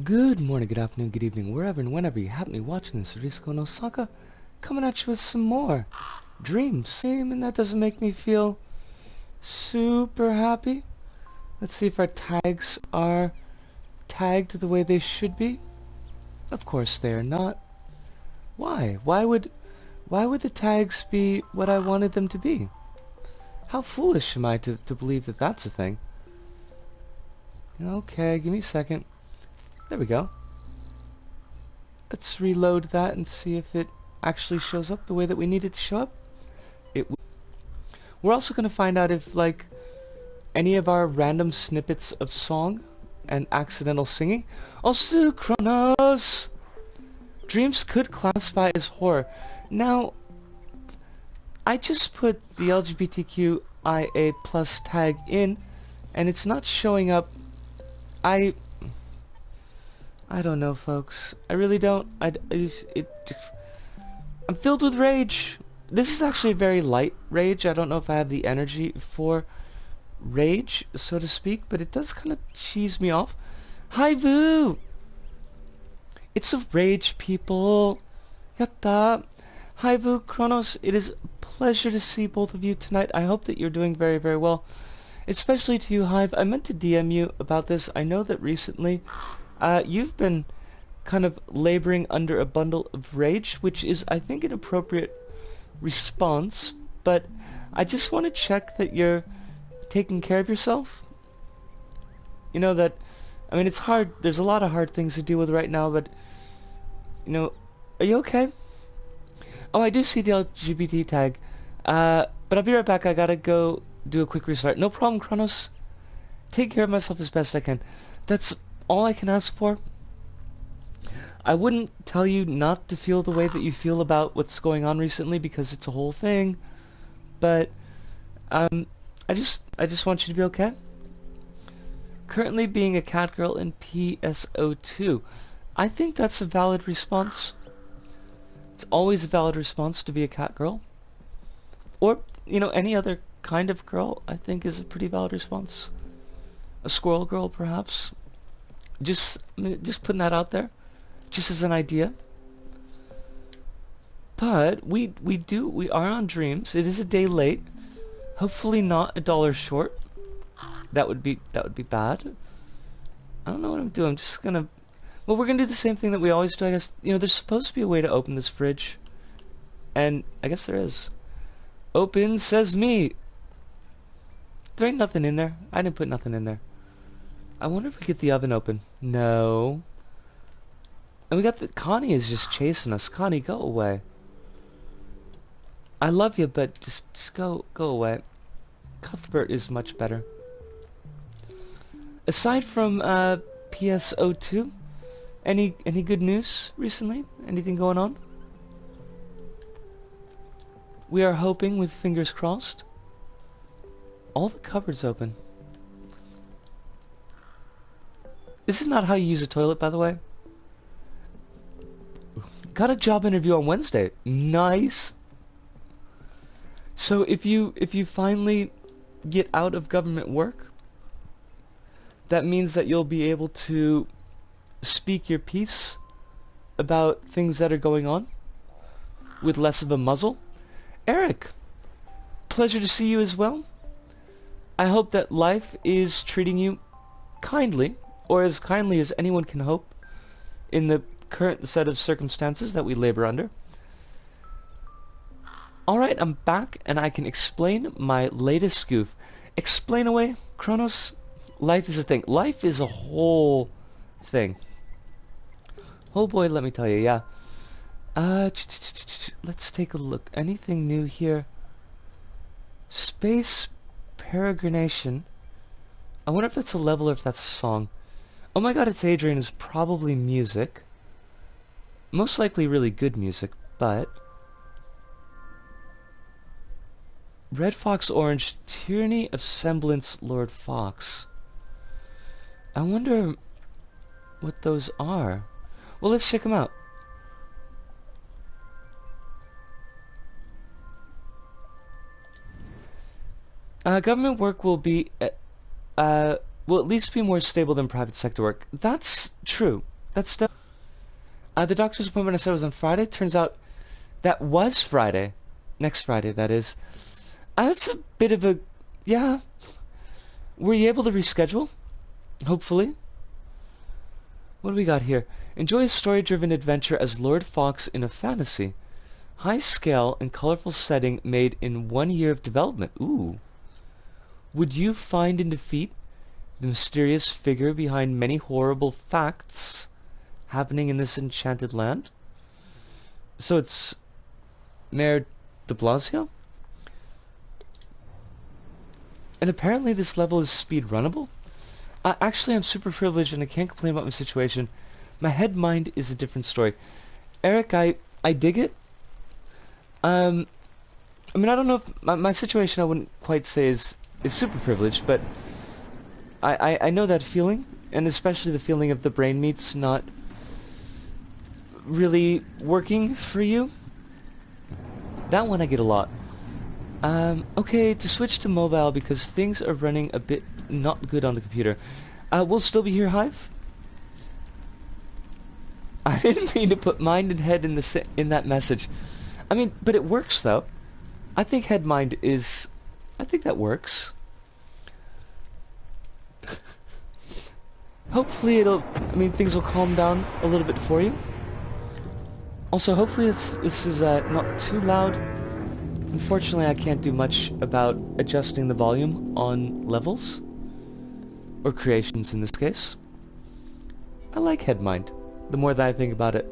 Good morning, good afternoon, good evening, wherever and whenever you happen to be watching this. Risco no Saka coming at you with some more dreams. And that doesn't make me feel super happy. Let's see if our tags are tagged the way they should be. Of course they are not. Why? Why would the tags be what I wanted them to be? How foolish am I to believe that that's a thing? Okay, give me a second. There we go. Let's reload that and see if it actually shows up the way that we need it to show up. We're also going to find out if, like, any of our random snippets of song and accidental singing. Also, Chronos! Dreams could classify as horror. Now, I just put the LGBTQIA plus tag in, and it's not showing up. I don't know, folks. I really don't. I'm filled with rage. This is actually a very light rage. I don't know if I have the energy for rage, so to speak, but it does kind of cheese me off. Hi, Vu! It's a rage, people. Yatta. Hi, Vu, Kronos. It is a pleasure to see both of you tonight. I hope that you're doing very, very well. Especially to you, Hive. I meant to DM you about this. I know that recently you've been kind of laboring under a bundle of rage, which is, I think, an appropriate response, but I just want to check that you're taking care of yourself. You know that, I mean, it's hard. There's a lot of hard things to deal with right now, but, you know, are you okay? Oh, I do see the LGBT tag, but I'll be right back. I gotta go do a quick restart. No problem, Kronos. Take care of myself as best I can. That's all I can ask for. I wouldn't tell you not to feel the way that you feel about what's going on recently, because it's a whole thing, but I just want you to be okay. Currently being a cat girl in PSO2. I think that's a valid response. It's always a valid response to be a cat girl. Or, you know, any other kind of girl, I think, is a pretty valid response. A squirrel girl, perhaps. Just putting that out there, just as an idea. But we are on dreams. It is a day late. Hopefully not $1 short. That would be bad. I don't know what I'm doing. I'm just gonna. Well, we're gonna do the same thing that we always do. I guess, you know, there's supposed to be a way to open this fridge, and I guess there is. Open, says me. There ain't nothing in there. I didn't put nothing in there. I wonder if we get the oven open. No. And we got the... Connie is just chasing us. Connie, go away. I love you, but just go away. Cuthbert is much better. Aside from PSO2, any good news recently? Anything going on? We are hoping, with fingers crossed. All the cupboards open. This is not how you use a toilet, by the way. Got a job interview on Wednesday. Nice. So if you finally get out of government work, that means that you'll be able to speak your piece about things that are going on with less of a muzzle. Eric, pleasure to see you as well. I hope that life is treating you kindly, or as kindly as anyone can hope in the current set of circumstances that we labor under. Alright, I'm back, and I can explain my latest goof. Explain away, Kronos. Life is a thing. Life is a whole thing. Oh boy, let me tell you, yeah. Let's take a look. Anything new here? Space peregrination. I wonder if that's a level or if that's a song. Oh my god, it's Adrian is probably music. Most likely really good music, but... Red Fox Orange, Tyranny of Semblance, Lord Fox. I wonder what those are. Well, let's check them out. Government work will at least be more stable than private sector work. That's true. That's still... the doctor's appointment I said was on Friday. Turns out that was Friday. Next Friday, that is. That's a bit of a... Yeah. Were you able to reschedule? Hopefully. What do we got here? Enjoy a story-driven adventure as Lord Fox in a fantasy. High scale and colorful setting made in 1 year of development. Ooh. Would you find and defeat the mysterious figure behind many horrible facts happening in this enchanted land? So it's Mayor de Blasio? And apparently this level is speed runnable? Actually, I'm super privileged and I can't complain about my situation. My head mind is a different story. Eric, I dig it. I mean, I don't know if my situation I wouldn't quite say is super privileged, but I know that feeling, and especially the feeling of the brain meats not really working for you. That one I get a lot. Okay, to switch to mobile because things are running a bit not good on the computer. We'll still be here, Hive. I didn't mean to put mind and head in that message. I mean, but it works though. I think head mind is... I think that works. Hopefully things will calm down a little bit for you. Also, hopefully this is not too loud. Unfortunately, I can't do much about adjusting the volume on levels. Or creations in this case. I like head mind, the more that I think about it.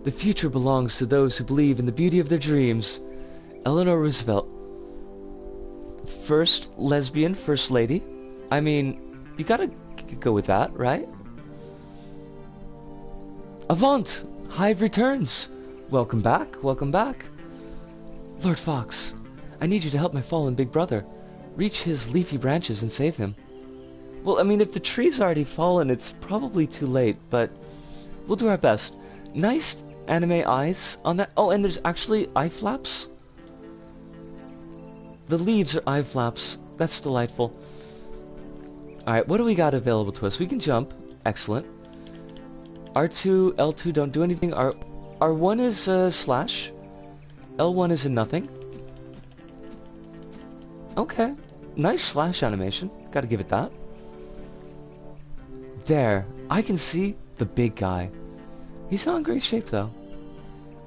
The future belongs to those who believe in the beauty of their dreams. Eleanor Roosevelt. First lesbian first lady. I mean, you gotta go with that, right? Avant! Hive returns! Welcome back, welcome back. Lord Fox, I need you to help my fallen big brother. Reach his leafy branches and save him. Well, I mean, if the tree's already fallen, it's probably too late, but we'll do our best. Nice anime eyes on that. Oh, and there's actually eye flaps. The leaves are eye flaps. That's delightful. Alright, what do we got available to us? We can jump. Excellent. R2, L2 don't do anything. R1 is a slash. L1 is a nothing. Okay. Nice slash animation. Gotta give it that. There. I can see the big guy. He's not in great shape, though.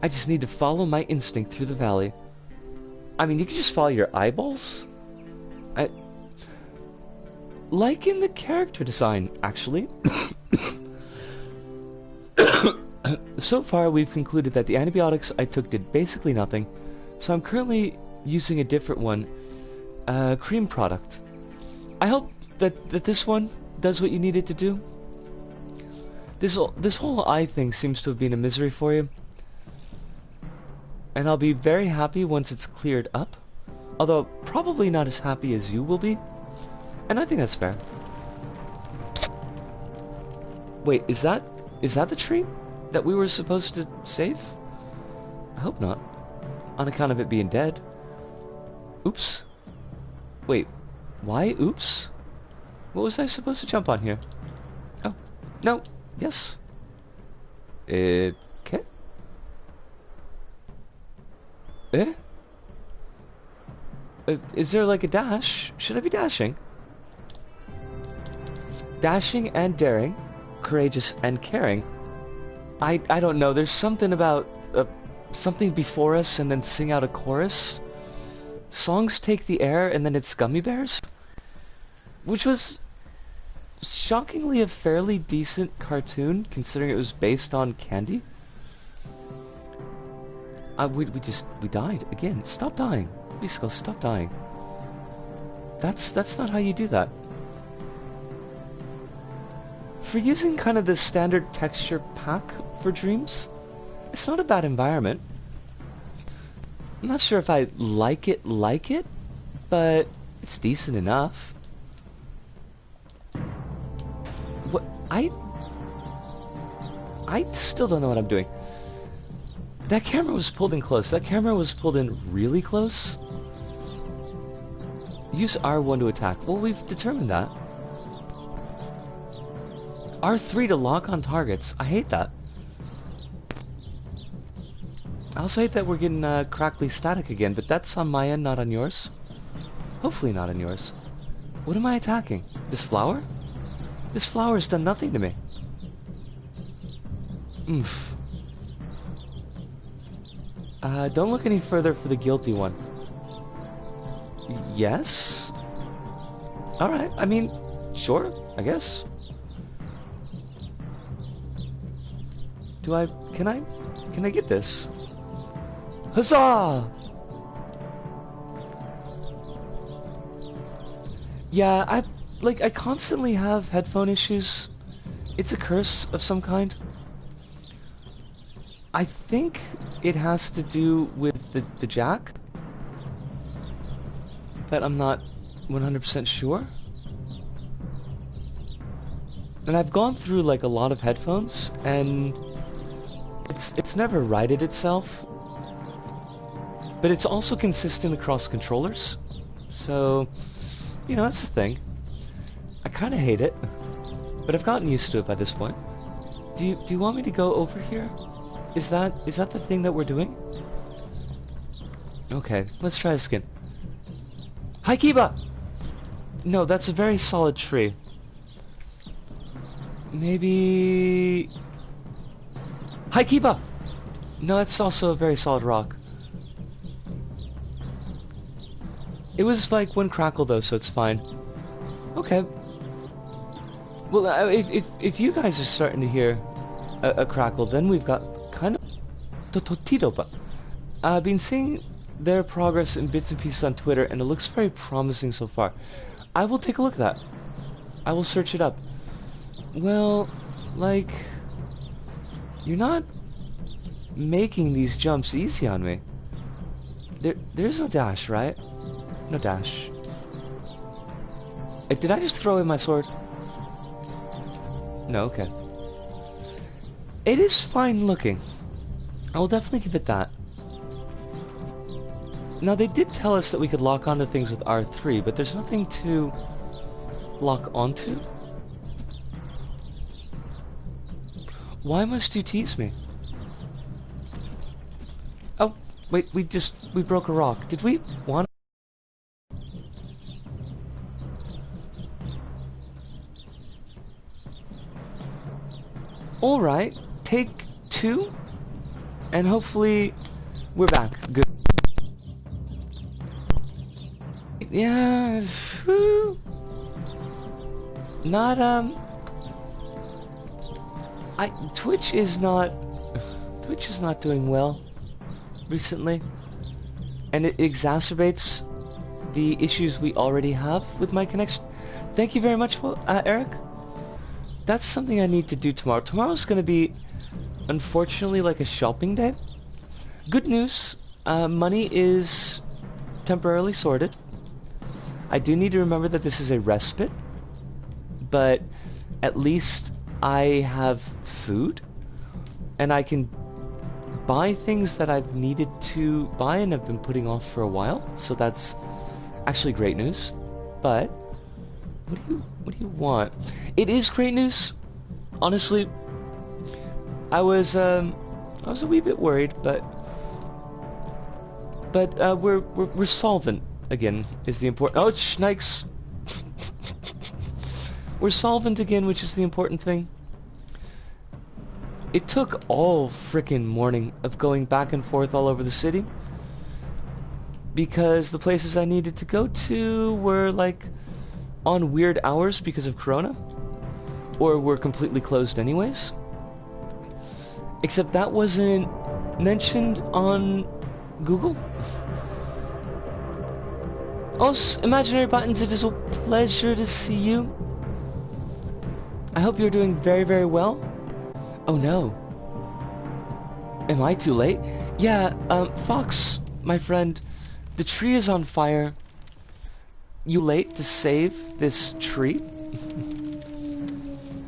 I just need to follow my instinct through the valley. I mean, you can just follow your eyeballs? Like in the character design, actually. So far, we've concluded that the antibiotics I took did basically nothing, so I'm currently using a different one, cream product. I hope that this one does what you need it to do. This whole eye thing seems to have been a misery for you. And I'll be very happy once it's cleared up. Although, probably not as happy as you will be. And I think that's fair. Wait, is that the tree that we were supposed to save? I hope not. On account of it being dead. Oops. Wait, why oops? What was I supposed to jump on here? Oh, no. Yes. Okay. Is there like a dash? Should I be dashing? Dashing and daring. Courageous and caring. I don't know. There's something about something before us and then sing out a chorus. Songs take the air and then it's gummy bears. Which was shockingly a fairly decent cartoon considering it was based on candy. We died again. Stop dying. Please go stop dying. That's not how you do that. For using kind of the standard texture pack for dreams, it's not a bad environment. I'm not sure if I like it, but it's decent enough. What I still don't know what I'm doing. That camera was pulled in close. That camera was pulled in really close. Use R1 to attack. Well, we've determined that. R3 to lock on targets. I hate that. I also hate that we're getting crackly static again, but that's on my end, not on yours. Hopefully not on yours. What am I attacking? This flower? This flower's done nothing to me. Oomph. Don't look any further for the guilty one. Yes? Alright, I mean, sure, I guess. Can I get this? Huzzah! Yeah, I constantly have headphone issues. It's a curse of some kind. I think it has to do with the jack, but I'm not 100% sure. And I've gone through like a lot of headphones, and it's never righted itself. But it's also consistent across controllers, so you know, that's the thing. I kind of hate it, but I've gotten used to it by this point. Do you want me to go over here? Is that the thing that we're doing? Okay, let's try this again. Hi, Kiba! No, that's a very solid tree. Maybe... Hi, Kiba! No, it's also a very solid rock. It was like one crackle though, so it's fine. Okay. Well, if you guys are starting to hear a crackle, then we've got kind of Tototito. I've been seeing their progress in bits and pieces on Twitter, and it looks very promising so far. I will take a look at that. I will search it up. Well, like, you're not making these jumps easy on me. There's no dash, right? No dash. Did I just throw away my sword? No, okay. It is fine looking. I will definitely give it that. Now, they did tell us that we could lock onto things with R3, but there's nothing to lock onto. Why must you tease me? Oh, wait, we broke a rock. Did we want... Alright, take 2, and hopefully we're back. Good. Yeah, whew. Not, Twitch is not doing well recently, and it exacerbates the issues we already have with my connection. Thank you very much, Eric. That's something I need to do tomorrow. Tomorrow's going to be, unfortunately, like a shopping day. Good news, money is temporarily sorted. I do need to remember that this is a respite, but at least I have food, and I can buy things that I've needed to buy and have been putting off for a while, so that's actually great news. But what do you want? It is great news. Honestly, I was a wee bit worried, but we're solvent again is the important. Oh, snakes! We're solvent again, which is the important thing. It took all frickin' morning of going back and forth all over the city because the places I needed to go to were like on weird hours because of Corona, or were completely closed anyways. Except that wasn't mentioned on Google. Os Imaginary Buttons, it is a pleasure to see you. I hope you're doing very, very well. Oh no. Am I too late? Yeah, Fox, my friend, the tree is on fire. You late to save this tree?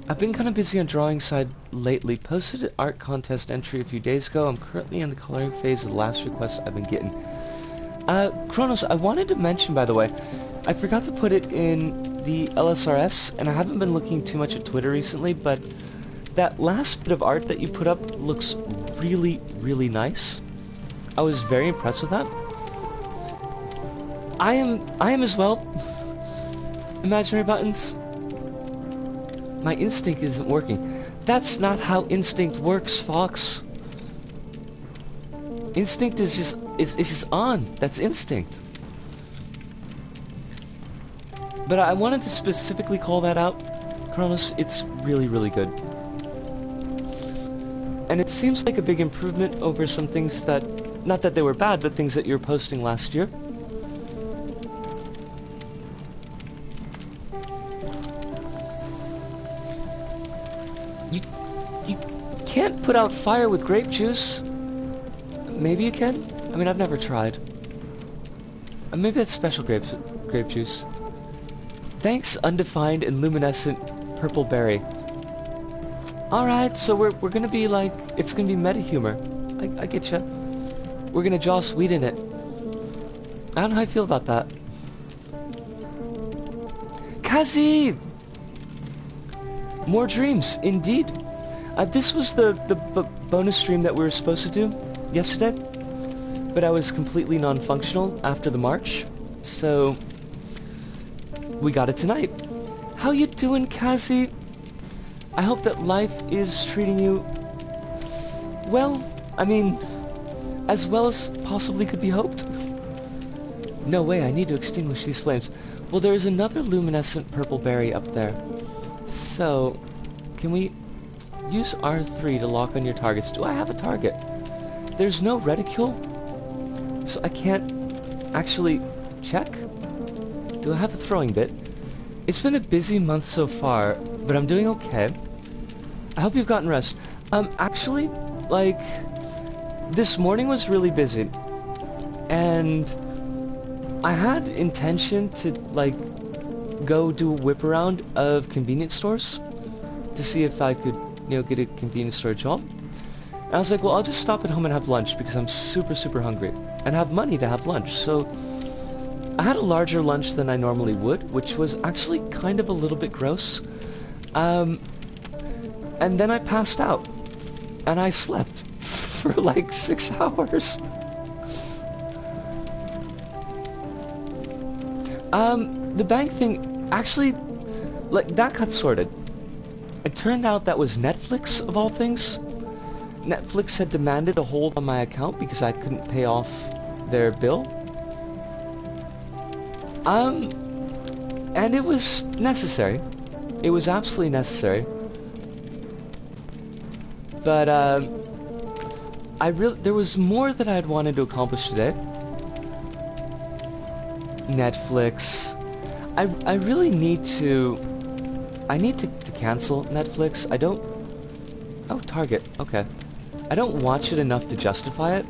I've been kind of busy on drawing side lately. Posted an art contest entry a few days ago. I'm currently in the coloring phase of the last request I've been getting. Kronos, I wanted to mention, by the way, I forgot to put it in the LSRS, and I haven't been looking too much at Twitter recently, but that last bit of art that you put up looks really, really nice. I was very impressed with that. I am as well. Imaginary buttons. My instinct isn't working. That's not how instinct works, Fox. Instinct is just on. That's instinct. But I wanted to specifically call that out, Kronos. It's really, really good. And it seems like a big improvement over some things that, not that they were bad, but things that you were posting last year. You can't put out fire with grape juice. Maybe you can? I mean, I've never tried. Maybe that's special grape juice. Thanks, undefined and luminescent purple berry. Alright, so we're gonna be like, it's gonna be meta humor. I get ya. We're gonna Joss Whedon it. I don't know how I feel about that. Kazi! More dreams, indeed. This was the bonus stream that we were supposed to do yesterday, but I was completely non-functional after the march, so we got it tonight. How you doing, Kazi? I hope that life is treating you well. I mean, as well as possibly could be hoped. No way, I need to extinguish these flames. Well, there's another luminescent purple berry up there. So, can we use R3 to lock on your targets? Do I have a target? There's no reticule, so I can't actually check. Do I have a throwing bit? It's been a busy month so far, but I'm doing okay. I hope you've gotten rest. Actually, like, this morning was really busy, and I had intention to, like, go do a whip around of convenience stores to see if I could, you know, get a convenience store job. And I was like, well, I'll just stop at home and have lunch because I'm super, super hungry and have money to have lunch. So I had a larger lunch than I normally would, which was actually kind of a little bit gross. And then I passed out and I slept for like 6 hours. The bank thing, actually, like, that got sorted. It turned out that was Netflix, of all things. Netflix had demanded a hold on my account because I couldn't pay off their bill. And it was necessary. It was absolutely necessary. But, there was more that I had wanted to accomplish today. Netflix. I really need to... I need to cancel Netflix. I don't... Oh, Target. Okay. I don't watch it enough to justify it.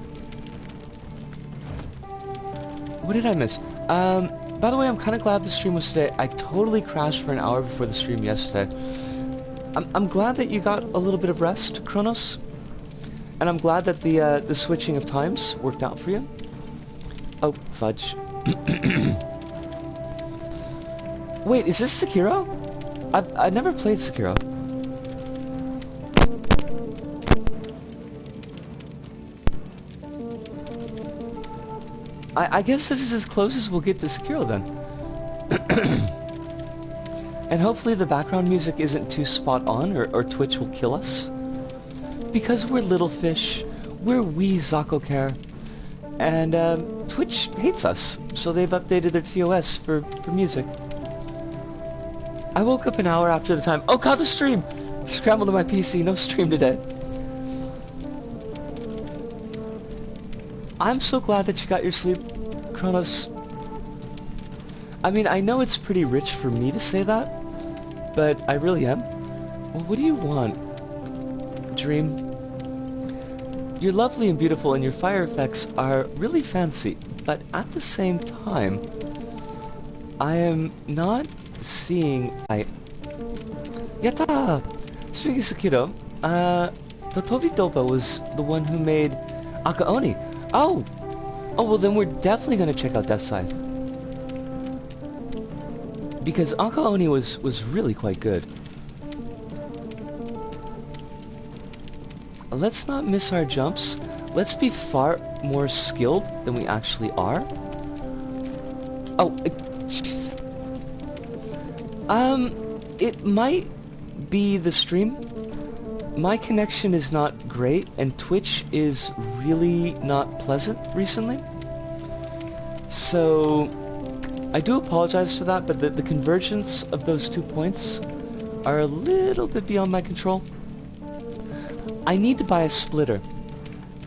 What did I miss? By the way, I'm kind of glad the stream was today. I totally crashed for an hour before the stream yesterday. I'm glad that you got a little bit of rest, Kronos. And I'm glad that the switching of times worked out for you. Oh, fudge. Wait, is this Sekiro? I've never played Sekiro. I guess this is as close as we'll get to Sekiro then. And hopefully the background music isn't too spot on or Twitch will kill us. Because we're little fish, we're wee Zakokare, and Twitch hates us, so they've updated their TOS for music. I woke up an hour after the time. Oh god, the stream! Scrambled to my PC, no stream today. I'm so glad that you got your sleep, Kronos. I mean, I know it's pretty rich for me to say that, but I really am. Well, what do you want, Dream? You're lovely and beautiful, and your fire effects are really fancy, but at the same time, I am not seeing... Yatta! Speaking of Sekiro, Totobi Dopa was the one who made Akaoni. Oh! Oh, well then we're definitely gonna check out Death Scythe. because Anka Oni was really quite good. Let's not miss our jumps. Let's be far more skilled than we actually are. Oh, it might be the stream. My connection is not great, and Twitch is really not pleasant recently. So, I do apologize for that, but the convergence of those 2 points are a little bit beyond my control. I need to buy a splitter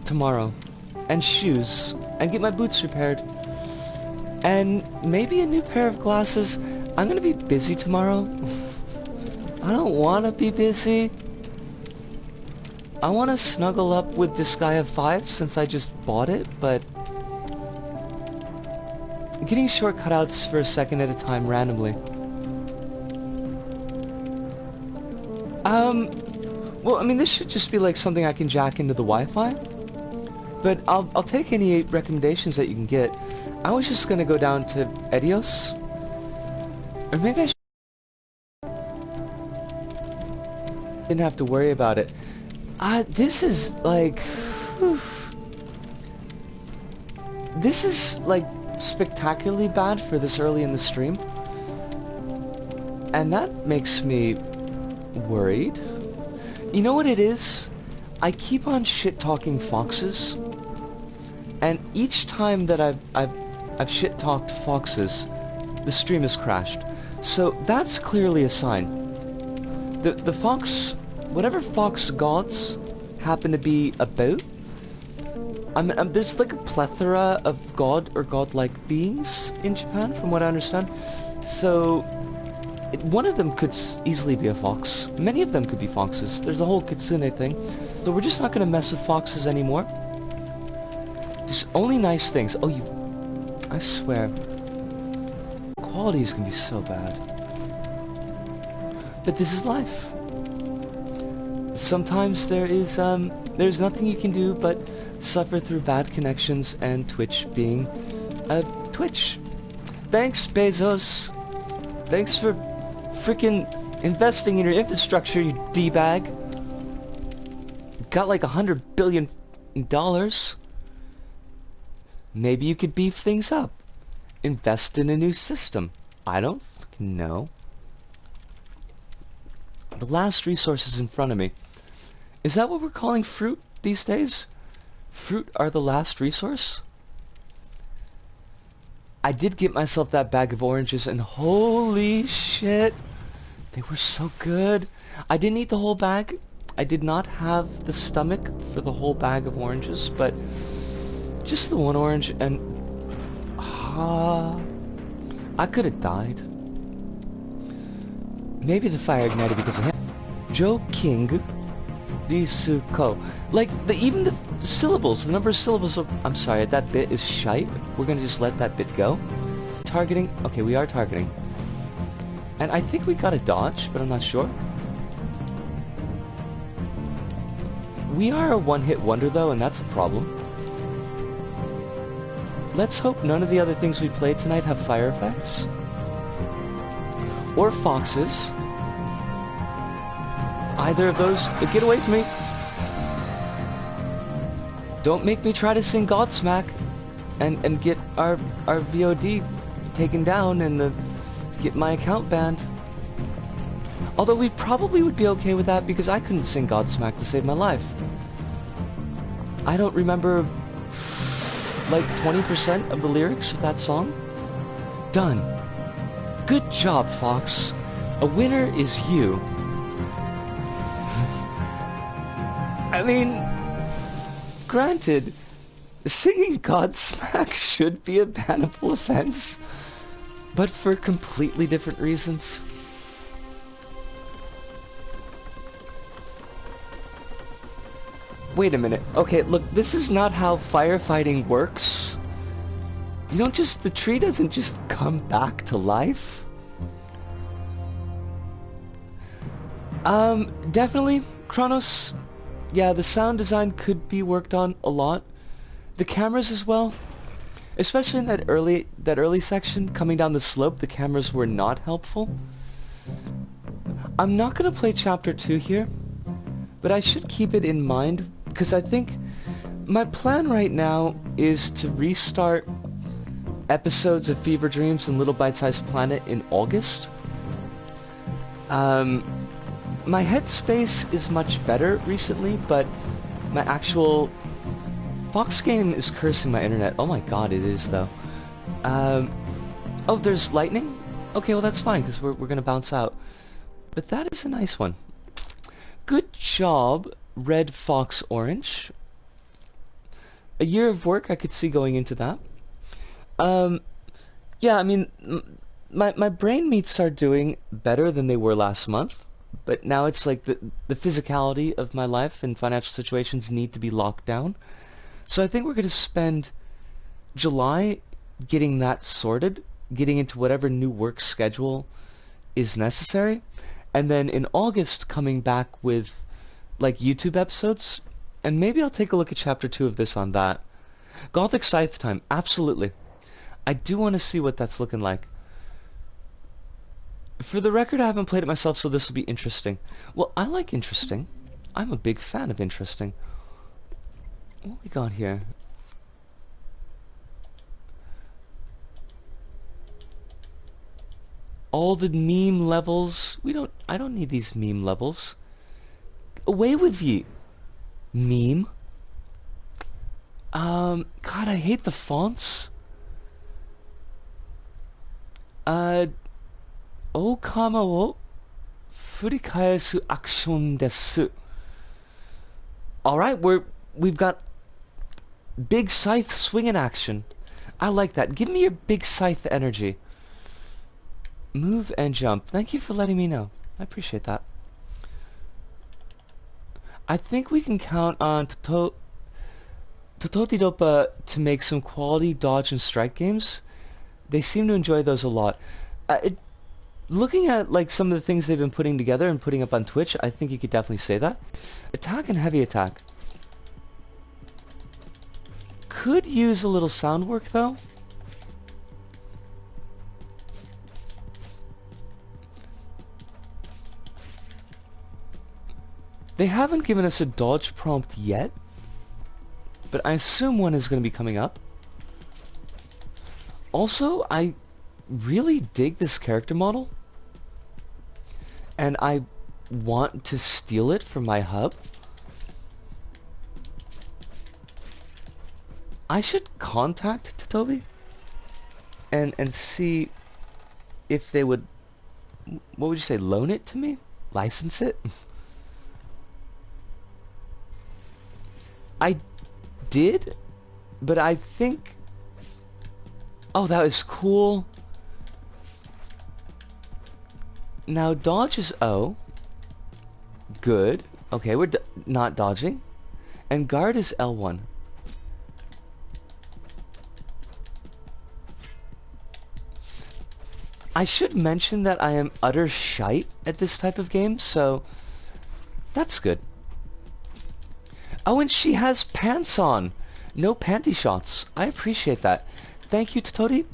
tomorrow, and shoes, and get my boots repaired, and maybe a new pair of glasses. I'm gonna be busy tomorrow. I don't want to be busy. I want to snuggle up with Disgaea 5 since I just bought it, but getting short cutouts for a second at a time randomly. Well, I mean, this should just be like something I can jack into the Wi-Fi, but I'll take any recommendations that you can get. I was just gonna go down to Edios, or maybe I didn't have to worry about it. This is like, whew. This is like spectacularly bad for this early in the stream, and that makes me worried. You know what it is? I keep on shit-talking foxes, and each time that I've shit-talked foxes, the stream has crashed. So that's clearly a sign. The fox, whatever fox gods happen to be about, there's like a plethora of god or godlike beings in Japan, from what I understand. So one of them could easily be a fox. Many of them could be foxes. There's a whole kitsune thing. So we're just not going to mess with foxes anymore. Just only nice things. Oh, I swear. Quality is going to be so bad. But this is life. Sometimes there's nothing you can do but suffer through bad connections and Twitch being Twitch. Thanks, Bezos. Thanks for freaking investing in your infrastructure, you D-bag. Got like $100 billion. Maybe you could beef things up. Invest in a new system. I don't fucking know. The last resource is in front of me. Is that what we're calling fruit these days? Fruit are the last resource? I did get myself that bag of oranges, and holy shit, they were so good. I didn't eat the whole bag. I did not have the stomach for the whole bag of oranges, but just the one orange, and I could have died. Maybe the fire ignited because of him. Joe King, Risuko. Like, even the syllables, the number of syllables of... I'm sorry, that bit is shite. We're gonna just let that bit go. Targeting. Okay, we are targeting. And I think we got a dodge, but I'm not sure. We are a one-hit wonder, though, and that's a problem. Let's hope none of the other things we played tonight have fire effects. Or foxes. Either of those. Get away from me. Don't make me try to sing Godsmack and get our VOD taken down and get my account banned. Although we probably would be okay with that because I couldn't sing Godsmack to save my life. I don't remember like 20% of the lyrics of that song. Done. Good job, Fox. A winner is you. I mean, granted, singing Godsmack should be a bannable offense, but for completely different reasons. Wait a minute. Okay, look, this is not how firefighting works. You don't just... the tree doesn't just come back to life. Definitely, Kronos. Yeah, the sound design could be worked on a lot. The cameras as well. Especially in that early section, coming down the slope, the cameras were not helpful. I'm not gonna play chapter 2 here, but I should keep it in mind, because I think my plan right now is to restart episodes of Fever Dreams and Little Bite-Sized Planet in August. My headspace is much better recently, but my actual... Fox Game is cursing my internet. Oh my god, it is, though. Oh, there's lightning? Okay, well that's fine, because we're gonna bounce out. But that is a nice one. Good job, Red Fox Orange. A year of work, I could see going into that. Yeah, I mean, my brain meats are doing better than they were last month, but now it's like the physicality of my life and financial situations need to be locked down. So I think we're going to spend July getting that sorted, getting into whatever new work schedule is necessary, and then in August coming back with like YouTube episodes, and maybe I'll take a look at chapter 2 of this on that. Gothic Scythe time, absolutely. I do want to see what that's looking like. For the record, I haven't played it myself, so this will be interesting. Well, I like interesting. I'm a big fan of interesting. What we got here? All the meme levels. I don't need these meme levels. Away with ye, meme. God, I hate the fonts. Okama wo furikaesu action desu. Alright, we've got big scythe swinging action. I like that. Give me your big scythe energy. Move and jump. Thank you for letting me know. I appreciate that. I think we can count on Tototidopa to make some quality dodge and strike games. They seem to enjoy those a lot. Looking at like some of the things they've been putting together and putting up on Twitch, I think you could definitely say that. Attack and heavy attack. Could use a little sound work though. They haven't given us a dodge prompt yet, but I assume one is going to be coming up. Also, I really dig this character model, and I want to steal it from my hub. I should contact Totobi and see if they would, what would you say, loan it to me? License it? I did, but I think... Oh, that was cool. Now, dodge is O. Good. Okay, we're not dodging. And guard is L1. I should mention that I am utter shite at this type of game, so that's good. Oh, and she has pants on. No panty shots. I appreciate that. Thank you, Totori.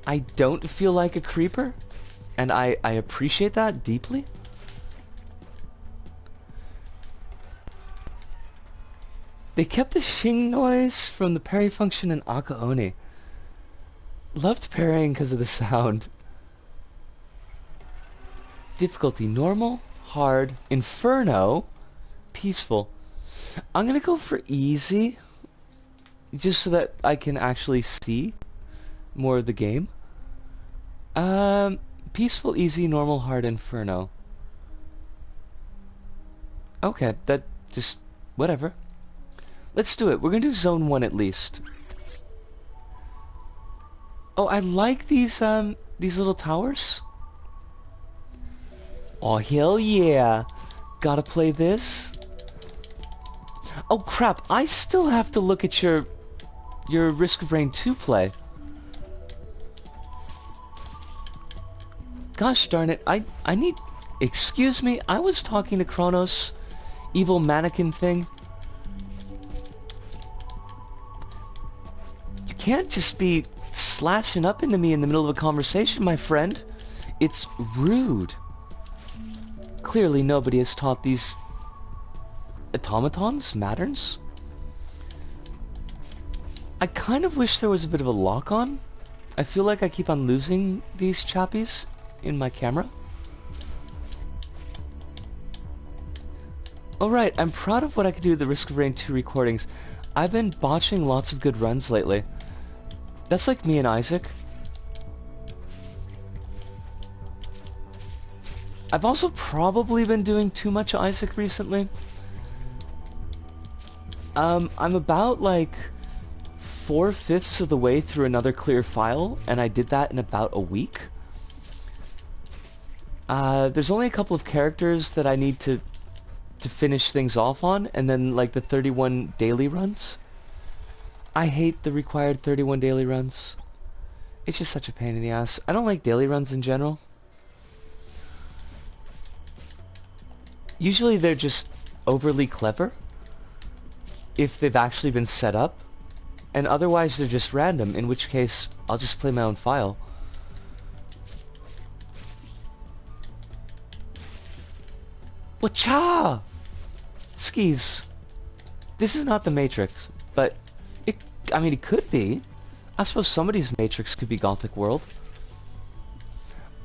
I don't feel like a creeper, and I appreciate that deeply. They kept the shing noise from the parry function in Akaoni. Loved parrying because of the sound. Difficulty normal, hard, inferno, peaceful. I'm gonna go for easy, just so that I can actually see more of the game. Peaceful, easy, normal, hard, inferno. Okay, that just whatever. Let's do it. We're gonna do zone 1 at least. Oh, I like these little towers. Oh, hell yeah. Gotta play this. Oh, crap. I still have to look at your Risk of Rain 2 play. Gosh darn it. I need... Excuse me. I was talking to Kronos. evil mannequin thing. You can't just be slashing up into me in the middle of a conversation, my friend. It's rude. Clearly nobody has taught these automatons manners. I kind of wish there was a bit of a lock-on. I feel like I keep on losing these chappies in my camera. Alright, I'm proud of what I could do with the Risk of Rain 2 recordings. I've been botching lots of good runs lately. That's like me and Isaac. I've also probably been doing too much Isaac recently. I'm about like 4/5 of the way through another clear file, and I did that in about a week. There's only a couple of characters that I need to finish things off on, and then like the 31 daily runs. I hate the required 31 daily runs. It's just such a pain in the ass. I don't like daily runs in general. Usually they're just overly clever if they've actually been set up, and otherwise they're just random, in which case I'll just play my own file. Wacha! Skis. This is not the Matrix, but I mean, it could be. I suppose somebody's Matrix could be Gothic World.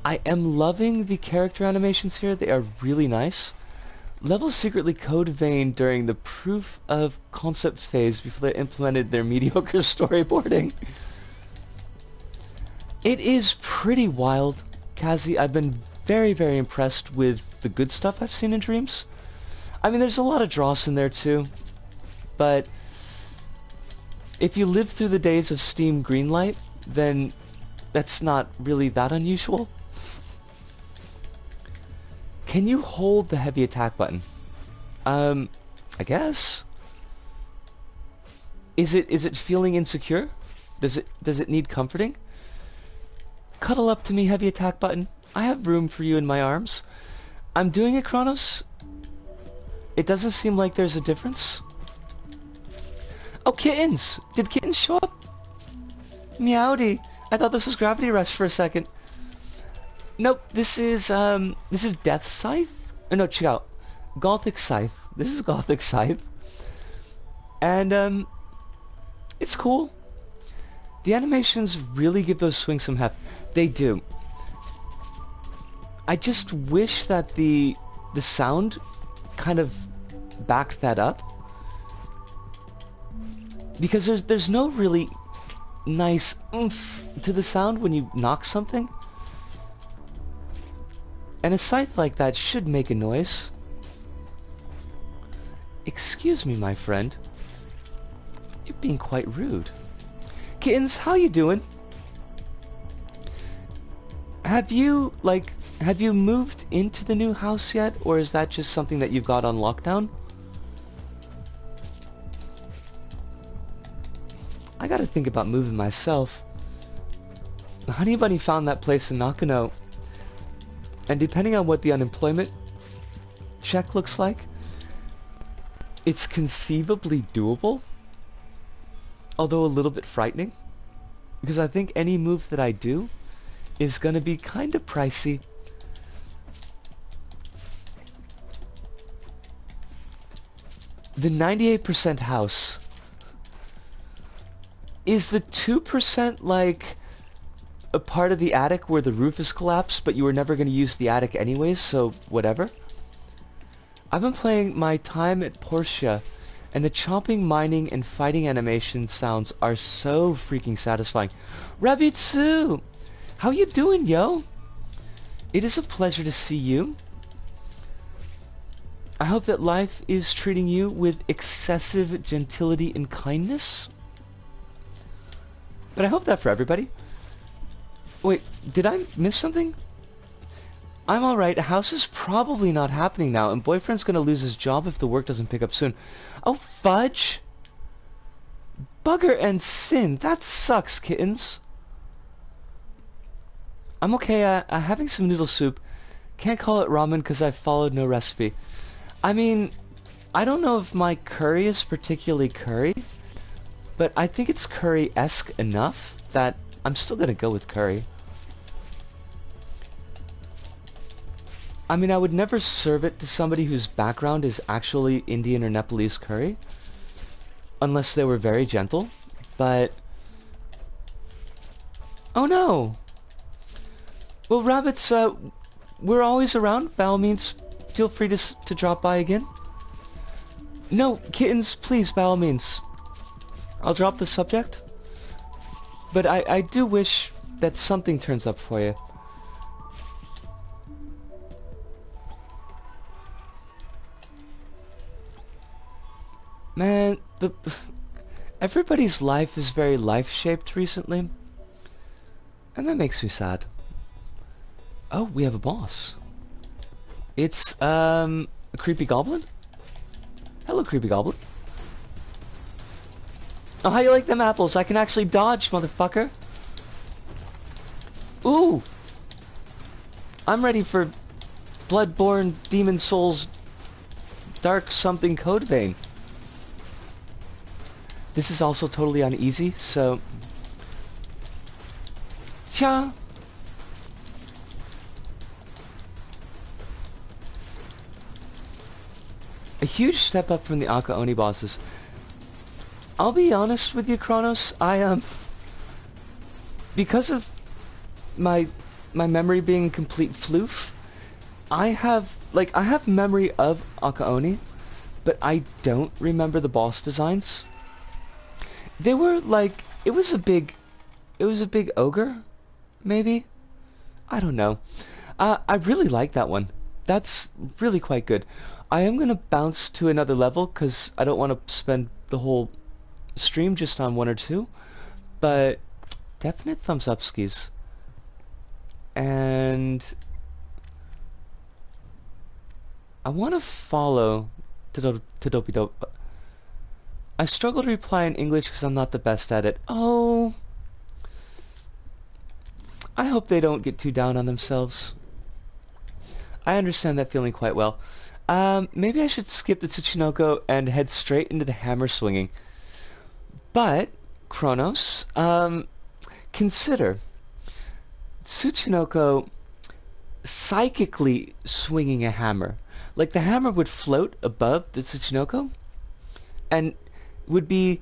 I am loving the character animations here. They are really nice. Levels secretly code vein during the proof of concept phase before they implemented their mediocre storyboarding. It is pretty wild, Kazi. I've been very, very impressed with the good stuff I've seen in Dreams. I mean, there's a lot of dross in there too, but if you live through the days of Steam Greenlight, then that's not really that unusual. Can you hold the heavy attack button? I guess. Is it feeling insecure? Does it need comforting? Cuddle up to me, heavy attack button. I have room for you in my arms. I'm doing it, Kronos. It doesn't seem like there's a difference. Oh, kittens! Did kittens show up? Meowdy. I thought this was Gravity Rush for a second. Nope, this is Death Scythe? Oh, no, check out. Gothic Scythe. This is Gothic Scythe. And, it's cool. The animations really give those swings some heft. They do. I just wish that the sound kind of backed that up. Because there's no really nice oomph to the sound when you knock something. And a scythe like that should make a noise. Excuse me, my friend. You're being quite rude. Kittens, how you doing? Have you moved into the new house yet? Or is that just something that you've got on lockdown? I gotta think about moving myself. Honey Bunny found that place in Nakano. And depending on what the unemployment check looks like, it's conceivably doable. Although a little bit frightening. Because I think any move that I do is gonna be kinda pricey. The 98% house. Is the 2% like a part of the attic where the roof is collapsed, but you were never going to use the attic anyways, so whatever? I've been playing my time at Portia, and the chomping, mining, and fighting animation sounds are so freaking satisfying. Rabitsu! How you doing, yo? It is a pleasure to see you. I hope that life is treating you with excessive gentility and kindness. But I hope that for everybody. Wait, did I miss something? I'm alright. House is probably not happening now, and boyfriend's gonna lose his job if the work doesn't pick up soon. Oh, fudge! Bugger and sin. That sucks, kittens. I'm okay. Having some noodle soup. Can't call it ramen because I've followed no recipe. I mean, I don't know if my curry is particularly curry, but I think it's curry-esque enough that I'm still gonna go with curry. I mean, I would never serve it to somebody whose background is actually Indian or Nepalese curry, unless they were very gentle, but... Oh no! Well, rabbits, we're always around. By all means, feel free to drop by again. No, kittens, please, by all means. I'll drop the subject. But I do wish that something turns up for you. Man, everybody's life is very life-shaped recently. And that makes me sad. Oh, we have a boss. It's, a creepy goblin? Hello, creepy goblin. Oh, how you like them apples? I can actually dodge, motherfucker. Ooh! I'm ready for Bloodborne Demon Souls Dark something code vein. This is also totally on easy, so... Cha! A huge step up from the Aka Oni bosses. I'll be honest with you, Kronos, because of my memory being complete floof, I have memory of Aka Oni, but I don't remember the boss designs. They were like, it was a big ogre, maybe? I don't know. I really like that one. That's really quite good. I am gonna bounce to another level because I don't want to spend the whole stream just on one or two, but definite thumbs up skis. And I want to follow Todopi Dope. I struggle to reply in English because I'm not the best at it. Oh, I hope they don't get too down on themselves. I understand that feeling quite well. Maybe I should skip the Tsuchinoko and head straight into the hammer swinging. But, Kronos, consider Tsuchinoko psychically swinging a hammer. Like the hammer would float above the Tsuchinoko and would be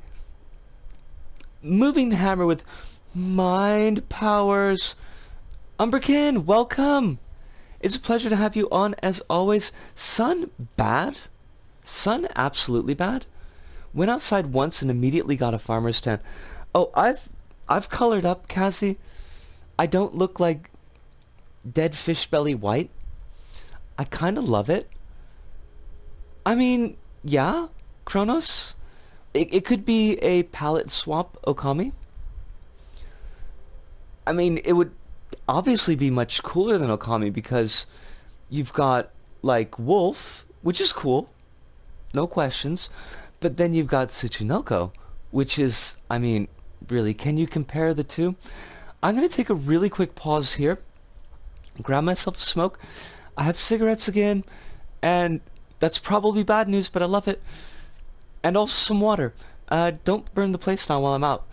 moving the hammer with mind powers. Umberkin, welcome! It's a pleasure to have you on as always. Sun, bad? Sun, absolutely bad? Went outside once and immediately got a farmer's tan. Oh, I've colored up, Cassie. I don't look like dead fish belly white. I kind of love it. I mean, yeah, Kronos. It could be a palette swap Okami. I mean, it would obviously be much cooler than Okami because you've got, like, Wolf, which is cool, no questions, but then you've got Tsuchinoko, which is, I mean, really, can you compare the two? I'm going to take a really quick pause here, grab myself a smoke. I have cigarettes again, and that's probably bad news, but I love it. And also some water. Don't burn the place down while I'm out.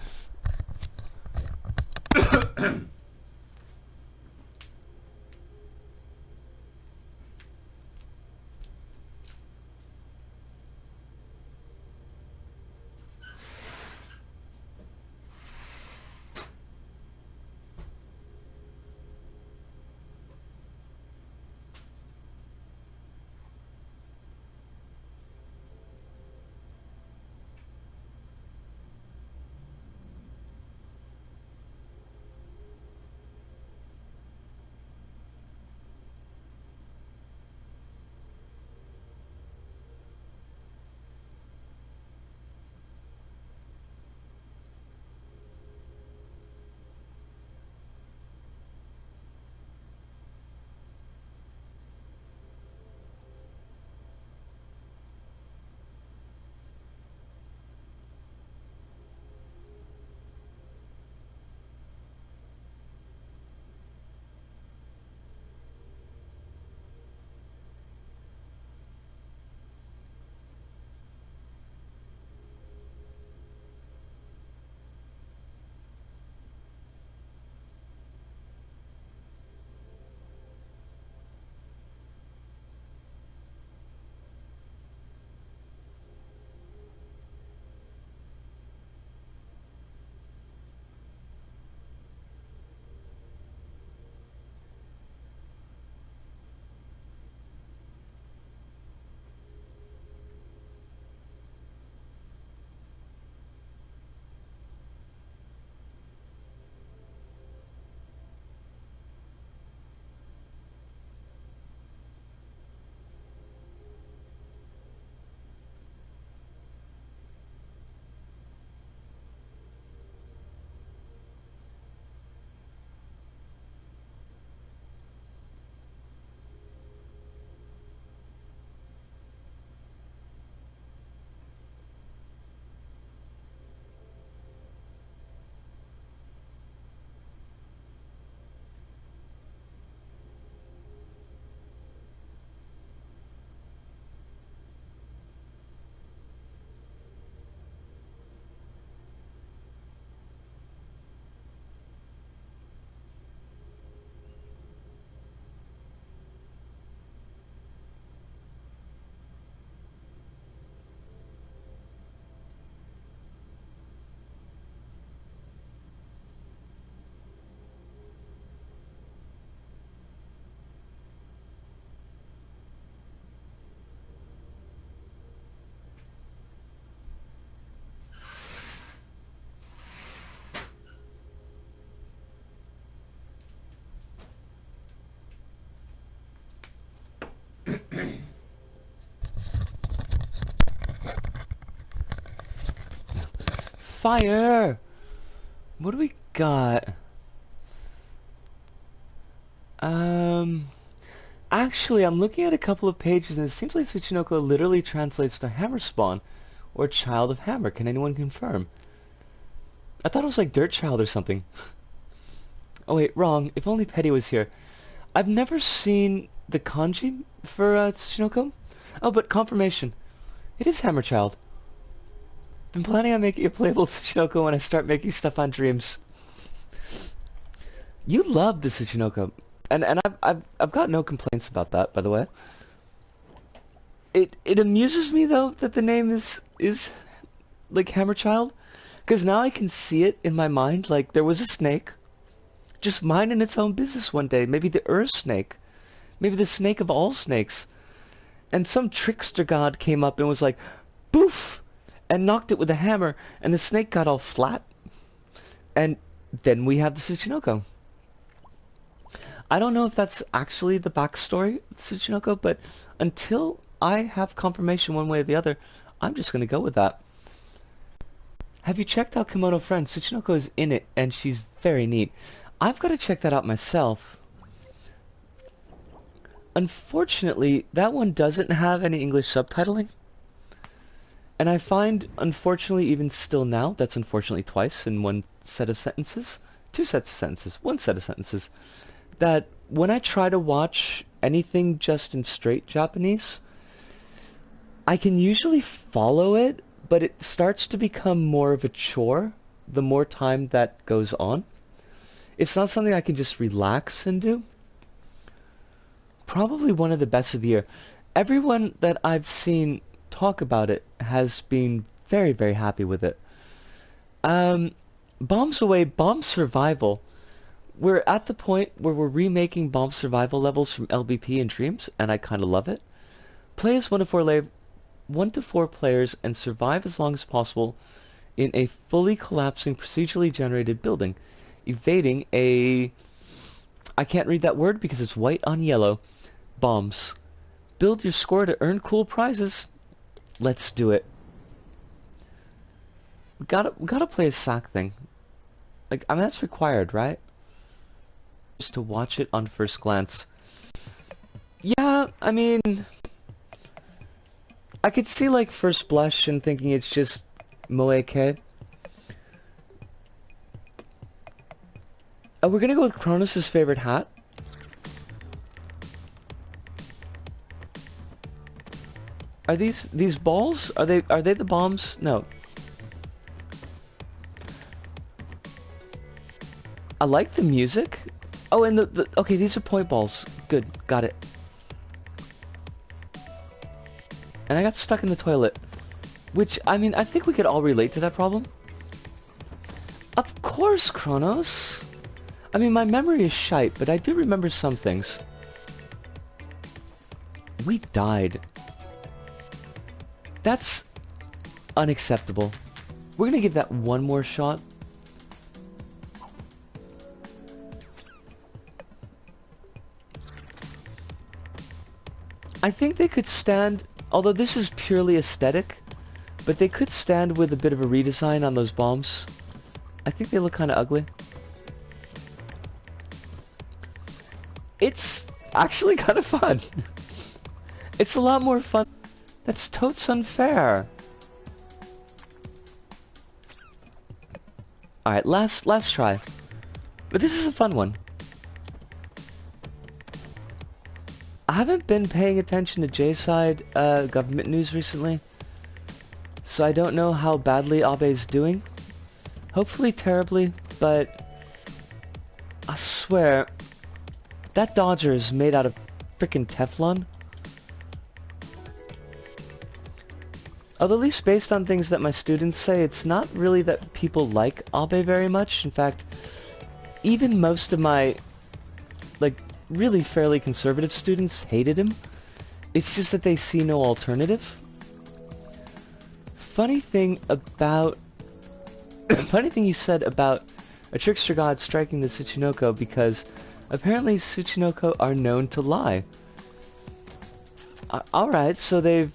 fire! What do we got? Actually, I'm looking at a couple of pages and it seems like Tsuchinoko literally translates to hammer spawn, or child of hammer. Can anyone confirm? I thought it was like dirt child or something. Oh wait, wrong. If only Petty was here. I've never seen the kanji for Tsuchinoko. Oh, but confirmation. It is hammer child. Been planning on making a playable Tsuchinoko when I start making stuff on Dreams. You love the Tsuchinoko. And I've got no complaints about that, by the way. It amuses me though that the name is like Hammer Child, because now I can see it in my mind. Like there was a snake, just minding its own business one day. Maybe the snake, maybe the snake of all snakes, and some trickster god came up and was like, "Boof," and knocked it with a hammer, and the snake got all flat. And then we have the Tsuchinoko. I don't know if that's actually the backstory of Tsuchinoko, but until I have confirmation one way or the other, I'm just going to go with that. Have you checked out Kimono Friends? Tsuchinoko is in it, and she's very neat. I've got to check that out myself. Unfortunately, that one doesn't have any English subtitling. And I find, unfortunately, even still now, that's unfortunately twice in one set of sentences, two sets of sentences, one set of sentences, that when I try to watch anything just in straight Japanese, I can usually follow it, but it starts to become more of a chore the more time that goes on. It's not something I can just relax and do. Probably one of the best of the year. Everyone that I've seen talk about it has been very, very happy with it. Bombs Away, Bomb Survival. We're at the point where we're remaking bomb survival levels from LBP and Dreams, and I kind of love it. Play as 1 to 4 players and survive as long as possible in a fully collapsing procedurally generated building, evading a... I can't read that word because it's white on yellow. Bombs. Build your score to earn cool prizes. Let's do it. We gotta play a sack thing. Like, I mean, that's required, right? Just to watch it on first glance. Yeah, I mean, I could see like first blush and thinking it's just moe-ke. We're gonna go with Kronos' favorite hat. Are these balls? Are they the bombs? No. I like the music. Oh, and okay, these are point balls. Good, got it. And I got stuck in the toilet. Which, I mean, I think we could all relate to that problem. Of course, Kronos! I mean, my memory is shite, but I do remember some things. We died. That's unacceptable. We're gonna give that one more shot. I think they could stand, although this is purely aesthetic, but they could stand with a bit of a redesign on those bombs. I think they look kind of ugly. It's actually kind of fun. It's a lot more fun. That's totes unfair. Alright, last try. But this is a fun one. I haven't been paying attention to J-side government news recently, so I don't know how badly Abe's doing. Hopefully terribly, but I swear, that Dodger is made out of frickin' Teflon. Although at least based on things that my students say, it's not really that people like Abe very much. In fact, even most of my, like, really fairly conservative students hated him. It's just that they see no alternative. Funny thing you said about a trickster god striking the Tsuchinoko, because apparently Tsuchinoko are known to lie. Alright, so they've...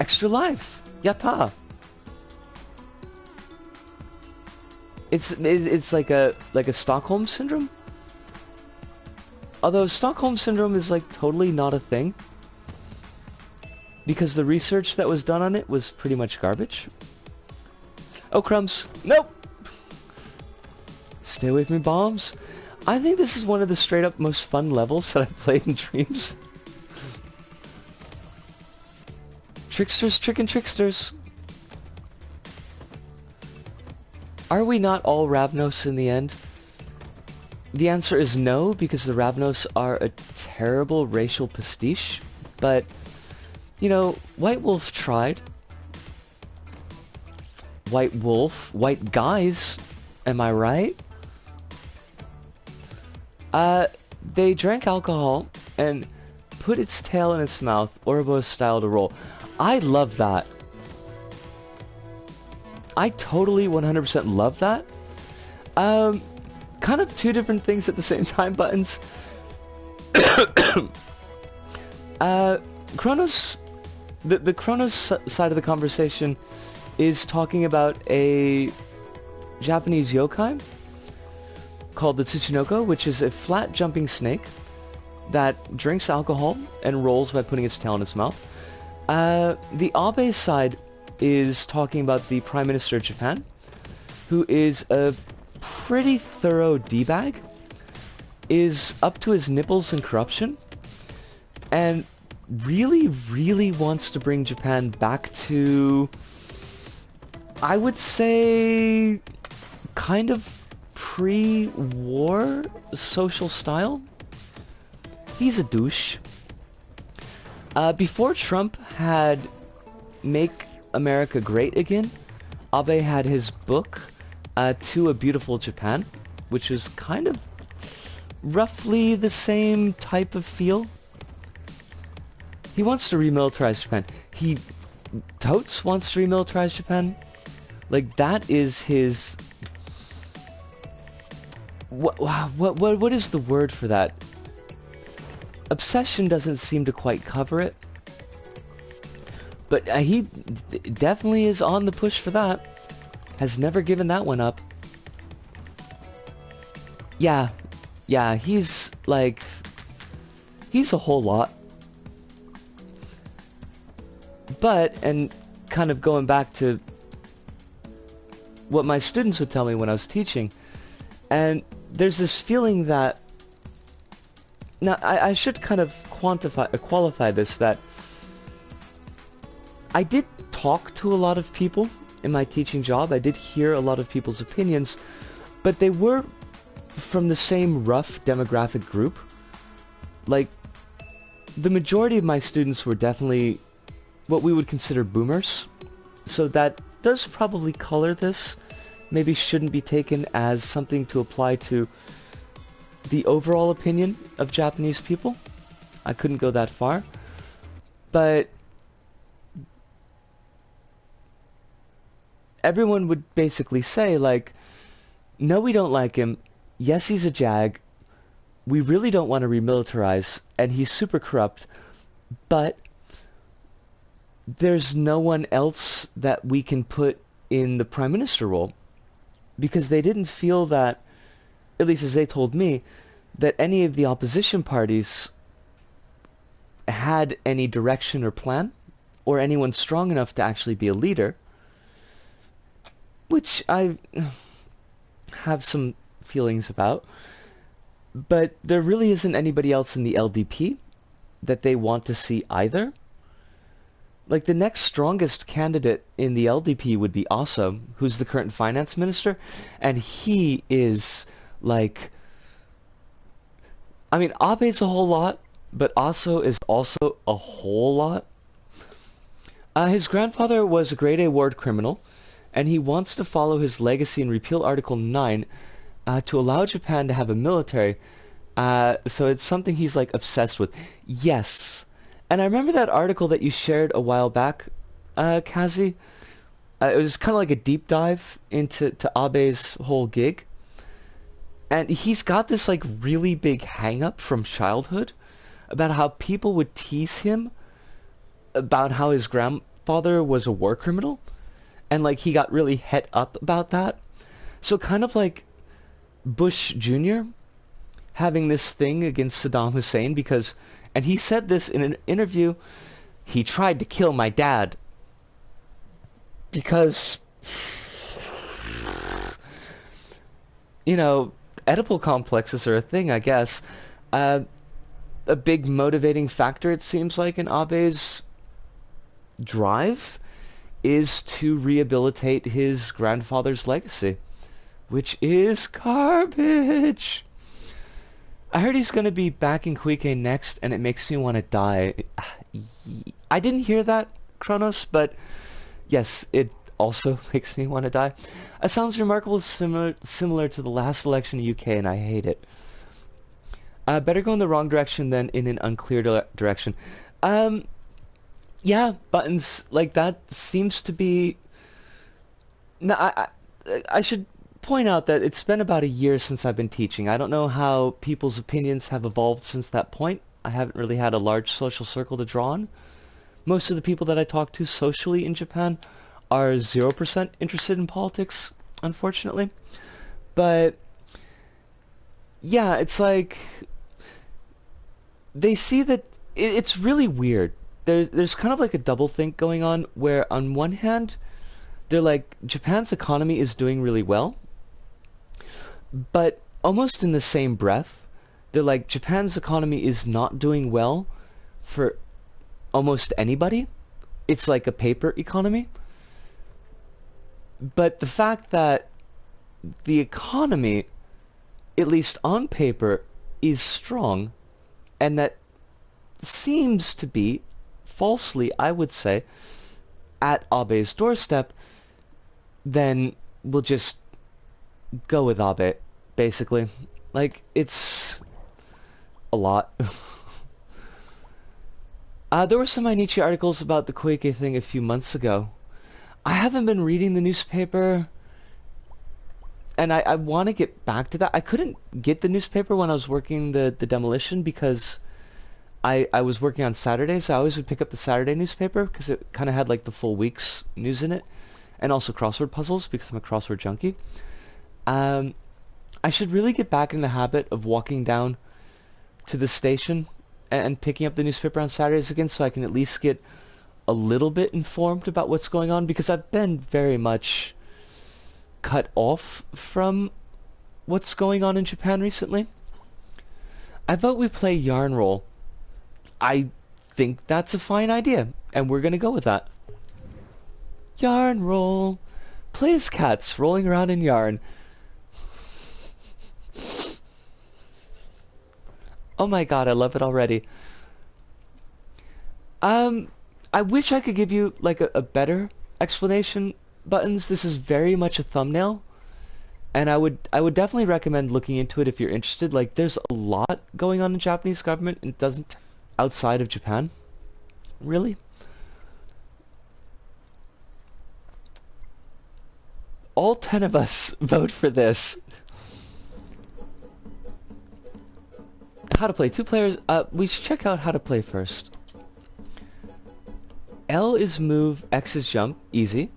Extra life! Yatta! it's like a Stockholm syndrome. Although Stockholm syndrome is like totally not a thing because the research that was done on it was pretty much garbage. Oh crumbs! Nope. Stay away from me, bombs. I think this is one of the straight up most fun levels that I've played in Dreams. Tricksters, trickin' tricksters. Are we not all Ravnos in the end? The answer is no, because the Ravnos are a terrible racial pastiche. But, you know, White Wolf tried. White Wolf, white guys, am I right? They drank alcohol and put its tail in its mouth, Ouroboros style to roll. I love that. I totally 100% love that. Kind of two different things at the same time buttons. Chronos, the Chronos side of the conversation is talking about a Japanese yokai called the Tsuchinoko, which is a flat jumping snake that drinks alcohol and rolls by putting its tail in its mouth. The Abe side is talking about the Prime Minister of Japan, who is a pretty thorough D-bag, is up to his nipples in corruption, and really, really wants to bring Japan back to, I would say, kind of pre-war social style. He's a douche. Before Trump had Make America Great Again, Abe had his book, To a Beautiful Japan, which was kind of roughly the same type of feel. He wants to remilitarize Japan. He totes wants to remilitarize Japan. Like, that is his... What is the word for that? Obsession doesn't seem to quite cover it. But he definitely is on the push for that. Has never given that one up. Yeah, he's like... He's a whole lot. But, and kind of going back to what my students would tell me when I was teaching, and there's this feeling that... Now, I should kind of qualify this, that I did talk to a lot of people in my teaching job. I did hear a lot of people's opinions, but they were from the same rough demographic group. Like, the majority of my students were definitely what we would consider boomers. So that does probably color this. Maybe shouldn't be taken as something to apply to the overall opinion of Japanese people. I couldn't go that far. But everyone would basically say, like, no, we don't like him. Yes, he's a jag. We really don't want to remilitarize, and he's super corrupt. But there's no one else that we can put in the prime minister role, because they didn't feel that, at least as they told me, that any of the opposition parties had any direction or plan, or anyone strong enough to actually be a leader, which I have some feelings about. But there really isn't anybody else in the LDP that they want to see either. Like, the next strongest candidate in the LDP would be Aso, who's the current finance minister, and he is, like... I mean, Abe's a whole lot, but Aso is also a whole lot. His grandfather was a grade A war criminal, and he wants to follow his legacy and repeal Article 9 to allow Japan to have a military. So it's something he's, like, obsessed with. Yes. And I remember that article that you shared a while back, Kazi. It was kind of like a deep dive into Abe's whole gig. And he's got this, like, really big hang-up from childhood about how people would tease him about how his grandfather was a war criminal. And, like, he got really het up about that. So kind of like Bush Jr. having this thing against Saddam Hussein because, and he said this in an interview, he tried to kill my dad because, you know, Oedipal complexes are a thing, I guess. A big motivating factor, it seems like, in Abe's drive is to rehabilitate his grandfather's legacy, which is garbage. I heard he's going to be back in Quike next, and it makes me want to die. I didn't hear that, Kronos, but yes, it also makes me want to die. It sounds remarkably similar to the last election in the UK, and I hate it. Better go in the wrong direction than in an unclear direction. Yeah, buttons like that seems to be. No, I should point out that it's been about a year since I've been teaching. I don't know how people's opinions have evolved since that point. I haven't really had a large social circle to draw on. Most of the people that I talk to socially in Japan are 0% interested in politics, unfortunately. But yeah, it's like they see that it's really weird. There's kind of like a double think going on where on one hand they're like Japan's economy is doing really well, but almost in the same breath they're like Japan's economy is not doing well for almost anybody. It's like a paper economy. But the fact that the economy, at least on paper, is strong, and that seems to be, falsely, I would say, at Abe's doorstep, then we'll just go with Abe, basically. Like, it's a lot. There were some Mainichi articles about the Koike thing a few months ago. I haven't been reading the newspaper, and I want to get back to that. I couldn't get the newspaper when I was working the demolition because I was working on Saturdays. I always would pick up the Saturday newspaper because it kind of had like the full week's news in it, and also crossword puzzles because I'm a crossword junkie. I should really get back in the habit of walking down to the station and picking up the newspaper on Saturdays again so I can at least get a little bit informed about what's going on, because I've been very much cut off from what's going on in Japan recently. I vote we play Yarn Roll. I think that's a fine idea, and we're gonna go with that. Yarn Roll. Play as cats rolling around in yarn. Oh my god, I love it already. I wish I could give you like a better explanation, Buttons. This is very much a thumbnail, and I would definitely recommend looking into it if you're interested. Like, there's a lot going on in Japanese government, and it doesn't outside of Japan, really. All 10 of us vote for this. How to play. 2 players. We should check out how to play first. L is move, X is jump. Easy.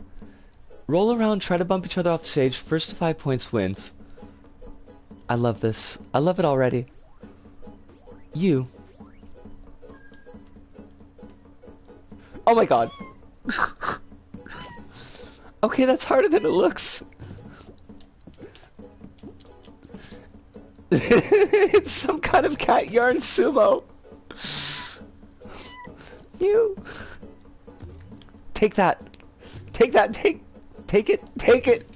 Roll around, try to bump each other off the stage. First to 5 points wins. I love this. I love it already. U. Oh my god. Okay, that's harder than it looks. It's some kind of cat yarn sumo. You. Take that. Take that. Take it. Take it.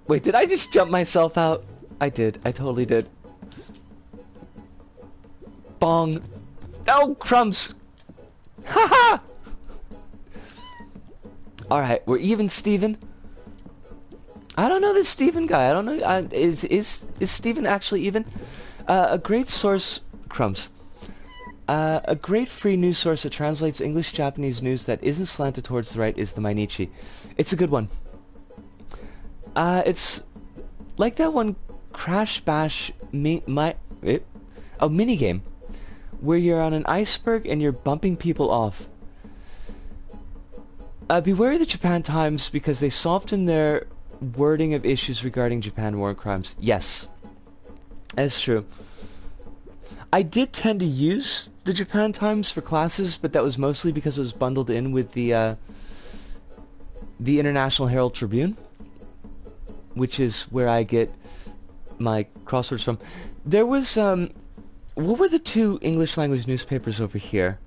Wait, did I just jump myself out? I did. I totally did. Bong. Oh, crumbs. Haha. All right, we're even, Steven. I don't know this Steven guy. I don't know. Is Steven actually even? A great source, crumbs. A great free news source that translates English-Japanese news that isn't slanted towards the right is the Mainichi. It's a good one. It's like that one Crash Bash minigame where you're on an iceberg and you're bumping people off. Beware of the Japan Times because they soften their wording of issues regarding Japan war crimes. Yes, that's true. I did tend to use the Japan Times for classes, but that was mostly because it was bundled in with the International Herald Tribune, which is where I get my crosswords from. There was what were the two English language newspapers over here?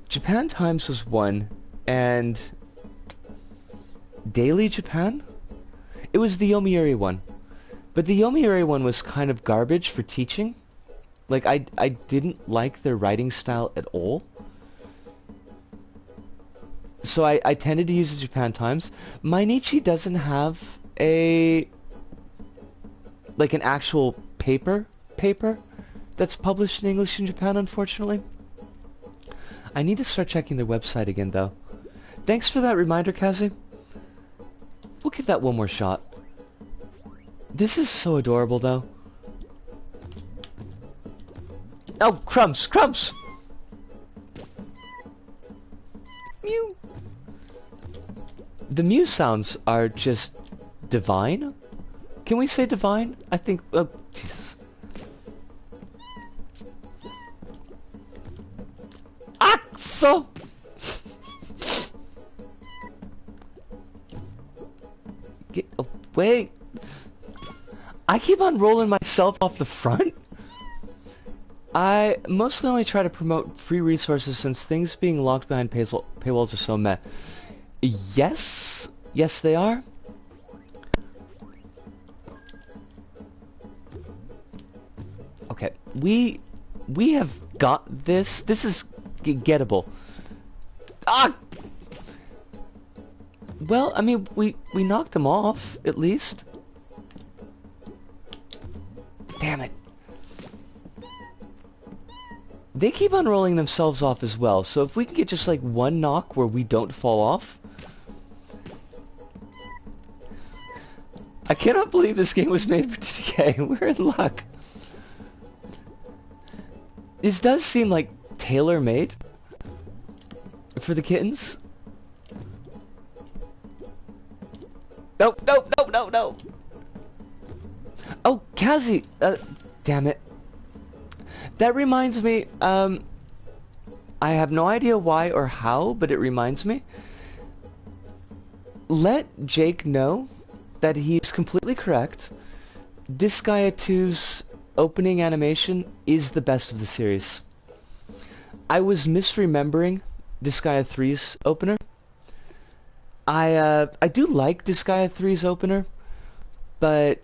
Japan Times was one, and Daily Japan? It was the Yomiuri one. But the Yomiuri one was kind of garbage for teaching. Like, I didn't like their writing style at all. So I tended to use the Japan Times. Mainichi doesn't have an actual paper that's published in English in Japan, unfortunately. I need to start checking their website again, though. Thanks for that reminder, Kazi. We'll give that one more shot. This is so adorable, though. Oh, crumbs! Crumbs! Mew! The Mew sounds are just divine? Can we say divine? I think... Oh, Jesus. Ah! So... Get away! I keep on rolling myself off the front. I mostly only try to promote free resources since things being locked behind paywalls are so meh. Yes? Yes, they are. Okay, we have got this. This is gettable. Ah! Well, I mean, we knocked them off, at least. Damn it. They keep on rolling themselves off as well, so if we can get just like one knock where we don't fall off... I cannot believe this game was made for TTK. We're in luck. This does seem like tailor-made for the kittens. No, no, no, no, no! Oh, Kazi! Damn it. That reminds me, I have no idea why or how, but it reminds me. Let Jake know that he's completely correct. Disgaea 2's opening animation is the best of the series. I was misremembering Disgaea 3's opener. I do like Disgaea 3's opener, but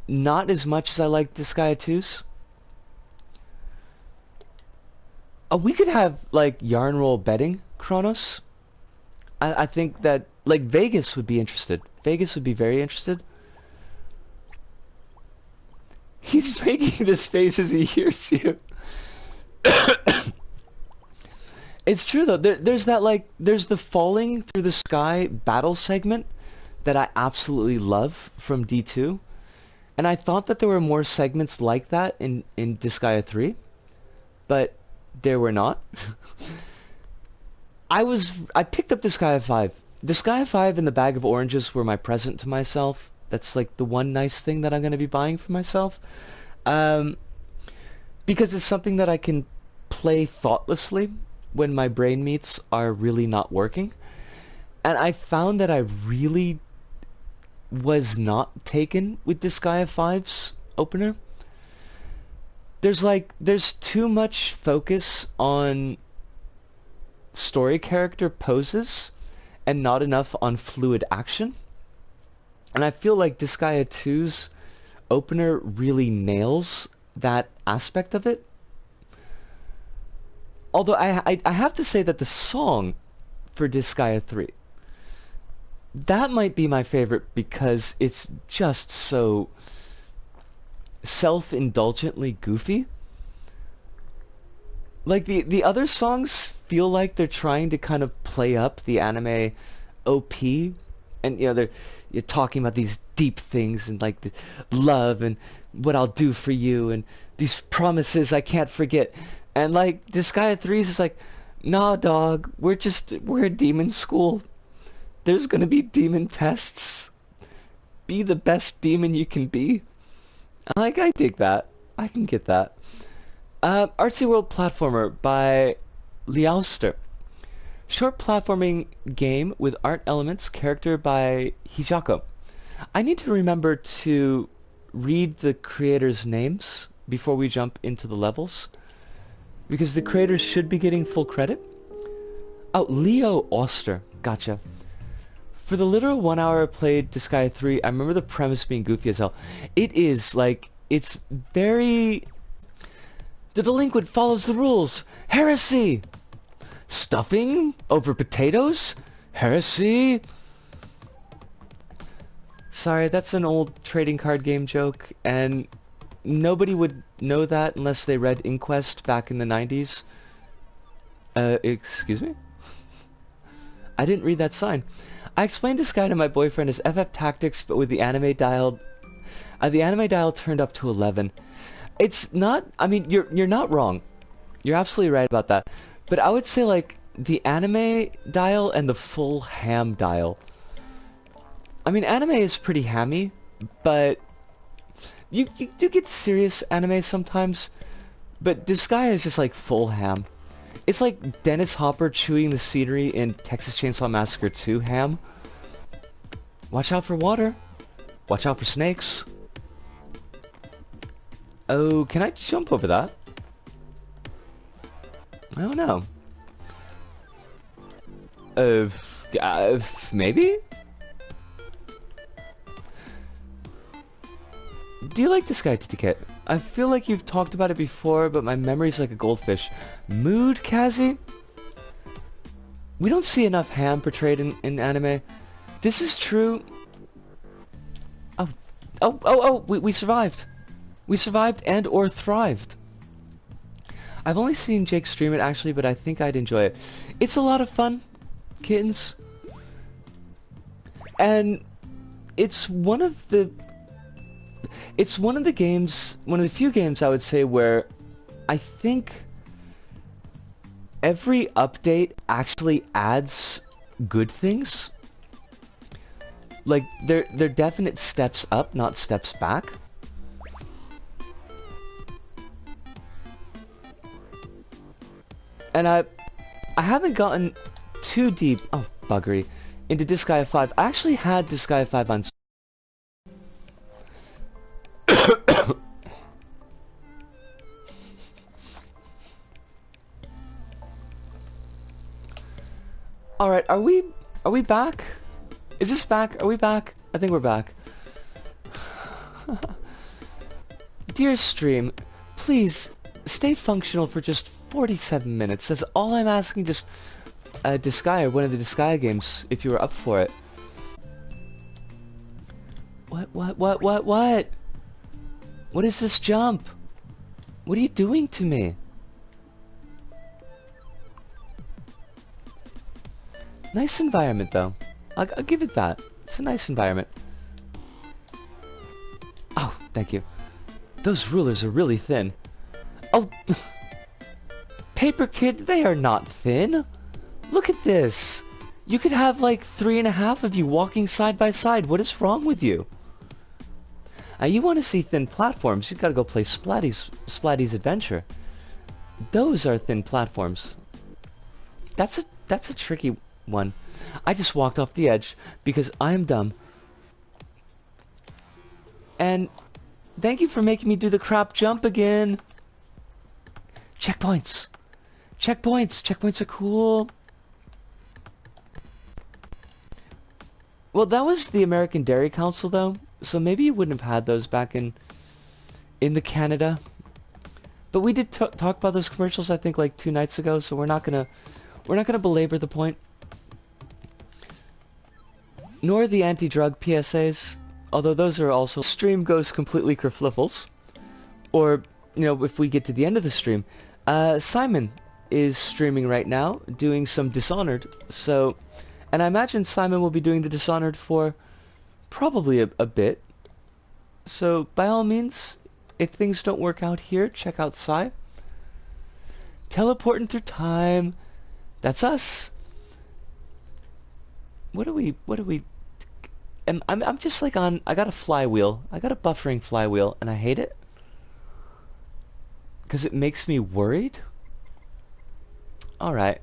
not as much as I like Disgaea 2's. We could have, like, yarn roll betting, Kronos. I think that, like, Vegas would be interested. Vegas would be very interested. He's making this face as he hears you. It's true, though. There's that, like, there's the falling through the sky battle segment that I absolutely love from D2. And I thought that there were more segments like that in Disgaea 3. But... there were not. I picked up Disgaea 5. Disgaea 5 and the bag of oranges were my present to myself. That's like the one nice thing that I'm going to be buying for myself. Because it's something that I can play thoughtlessly when my brain meats are really not working. And I found that I really was not taken with Disgaea 5's opener. There's too much focus on story character poses and not enough on fluid action. And I feel like Disgaea 2's opener really nails that aspect of it. Although I have to say that the song for Disgaea 3, that might be my favorite because it's just so self-indulgently goofy. Like the other songs feel like they're trying to kind of play up the anime OP, and you're talking about these deep things and like the love and what I'll do for you and these promises I can't forget. And like Disgaea 3's is like, nah dog, we're a demon school. There's gonna be demon tests. Be the best demon you can be. Like, I dig that. I can get that. Artsy World Platformer by Liauster. Short platforming game with art elements, character by Hijako. I need to remember to read the creators' names before we jump into the levels, because the creators should be getting full credit. Oh, Leo Oster. Gotcha. For the literal 1 hour I played Disgaea 3, I remember the premise being goofy as hell. It is, like, it's very... The delinquent follows the rules. Heresy! Stuffing over potatoes? Heresy! Sorry, that's an old trading card game joke, and nobody would know that unless they read Inquest back in the 90s. Excuse me? I didn't read that sign. I explained this guy to my boyfriend as FF Tactics, but with the anime dial turned up to 11. It's not, I mean, you're not wrong. You're absolutely right about that. But I would say, like, the anime dial and the full ham dial. I mean, anime is pretty hammy, but you do get serious anime sometimes. But Disgaea is just like full ham. It's like Dennis Hopper chewing the scenery in Texas Chainsaw Massacre 2 ham. Watch out for water. Watch out for snakes. Oh, can I jump over that? I don't know. Maybe? Do you like this guy, Ticket? I feel like you've talked about it before, but my memory's like a goldfish. Mood, Kazi? We don't see enough ham portrayed in anime. This is true. Oh, we survived. We survived and or thrived. I've only seen Jake stream it actually, but I think I'd enjoy it. It's a lot of fun, kittens. And it's one of the games, one of the few games I would say where I think every update actually adds good things. Like, they're definite steps up, not steps back. And I haven't gotten too deep, oh, buggery, into Disgaea 5. I actually had Disgaea 5 on... Alright, are we back? Is this back? Are we back? I think we're back. Dear stream, please stay functional for just 47 minutes. That's all I'm asking. Just Disgaea, one of the Disgaea games, if you were up for it. What? What is this jump? What are you doing to me? Nice environment, though. I'll give it that. It's a nice environment. Oh, thank you. Those rulers are really thin. Oh, Paper Kid, they are not thin. Look at this. You could have like 3.5 of you walking side by side. What is wrong with you? You want to see thin platforms, you've got to go play Splatty's Adventure. Those are thin platforms. That's a tricky one. I just walked off the edge because I am dumb. And thank you for making me do the crap jump again. Checkpoints. Checkpoints. Checkpoints are cool. Well, that was the American Dairy Council, though, so maybe you wouldn't have had those back in the Canada. But we did talk about those commercials, I think, like 2 nights ago, so we're not gonna belabor the point. Nor the anti-drug PSAs, although those are also... Stream goes completely kerfluffles. Or, you know, if we get to the end of the stream, Simon is streaming right now, doing some Dishonored, so... And I imagine Simon will be doing the Dishonored for probably a bit. So, by all means, if things don't work out here, check out Sai. Teleporting through time. That's us. what do we I'm just like on, I got a flywheel. I got a buffering flywheel and I hate it. Because it makes me worried. Alright.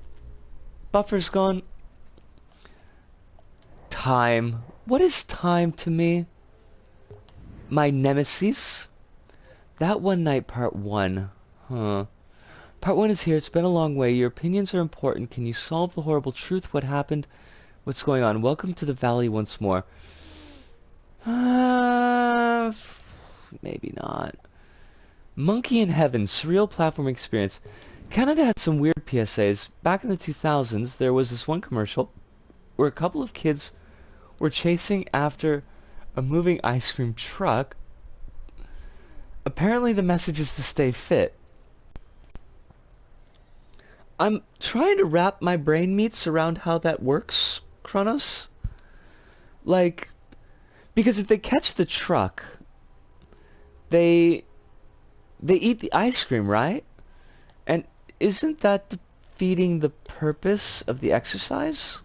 Buffer's gone. Time. What is time to me? My nemesis? That one night, part 1. Huh. Part 1 is here. It's been a long way. Your opinions are important. Can you solve the horrible truth? What happened? What's going on? Welcome to the valley once more. Maybe not. Monkey in Heaven, surreal platform experience. Canada had some weird PSAs. Back in the 2000s, there was this one commercial where a couple of kids were chasing after a moving ice cream truck. Apparently the message is to stay fit. I'm trying to wrap my brain meats around how that works, Kronos. Like, because if they catch the truck, they eat the ice cream, right? And isn't that defeating the purpose of the exercise?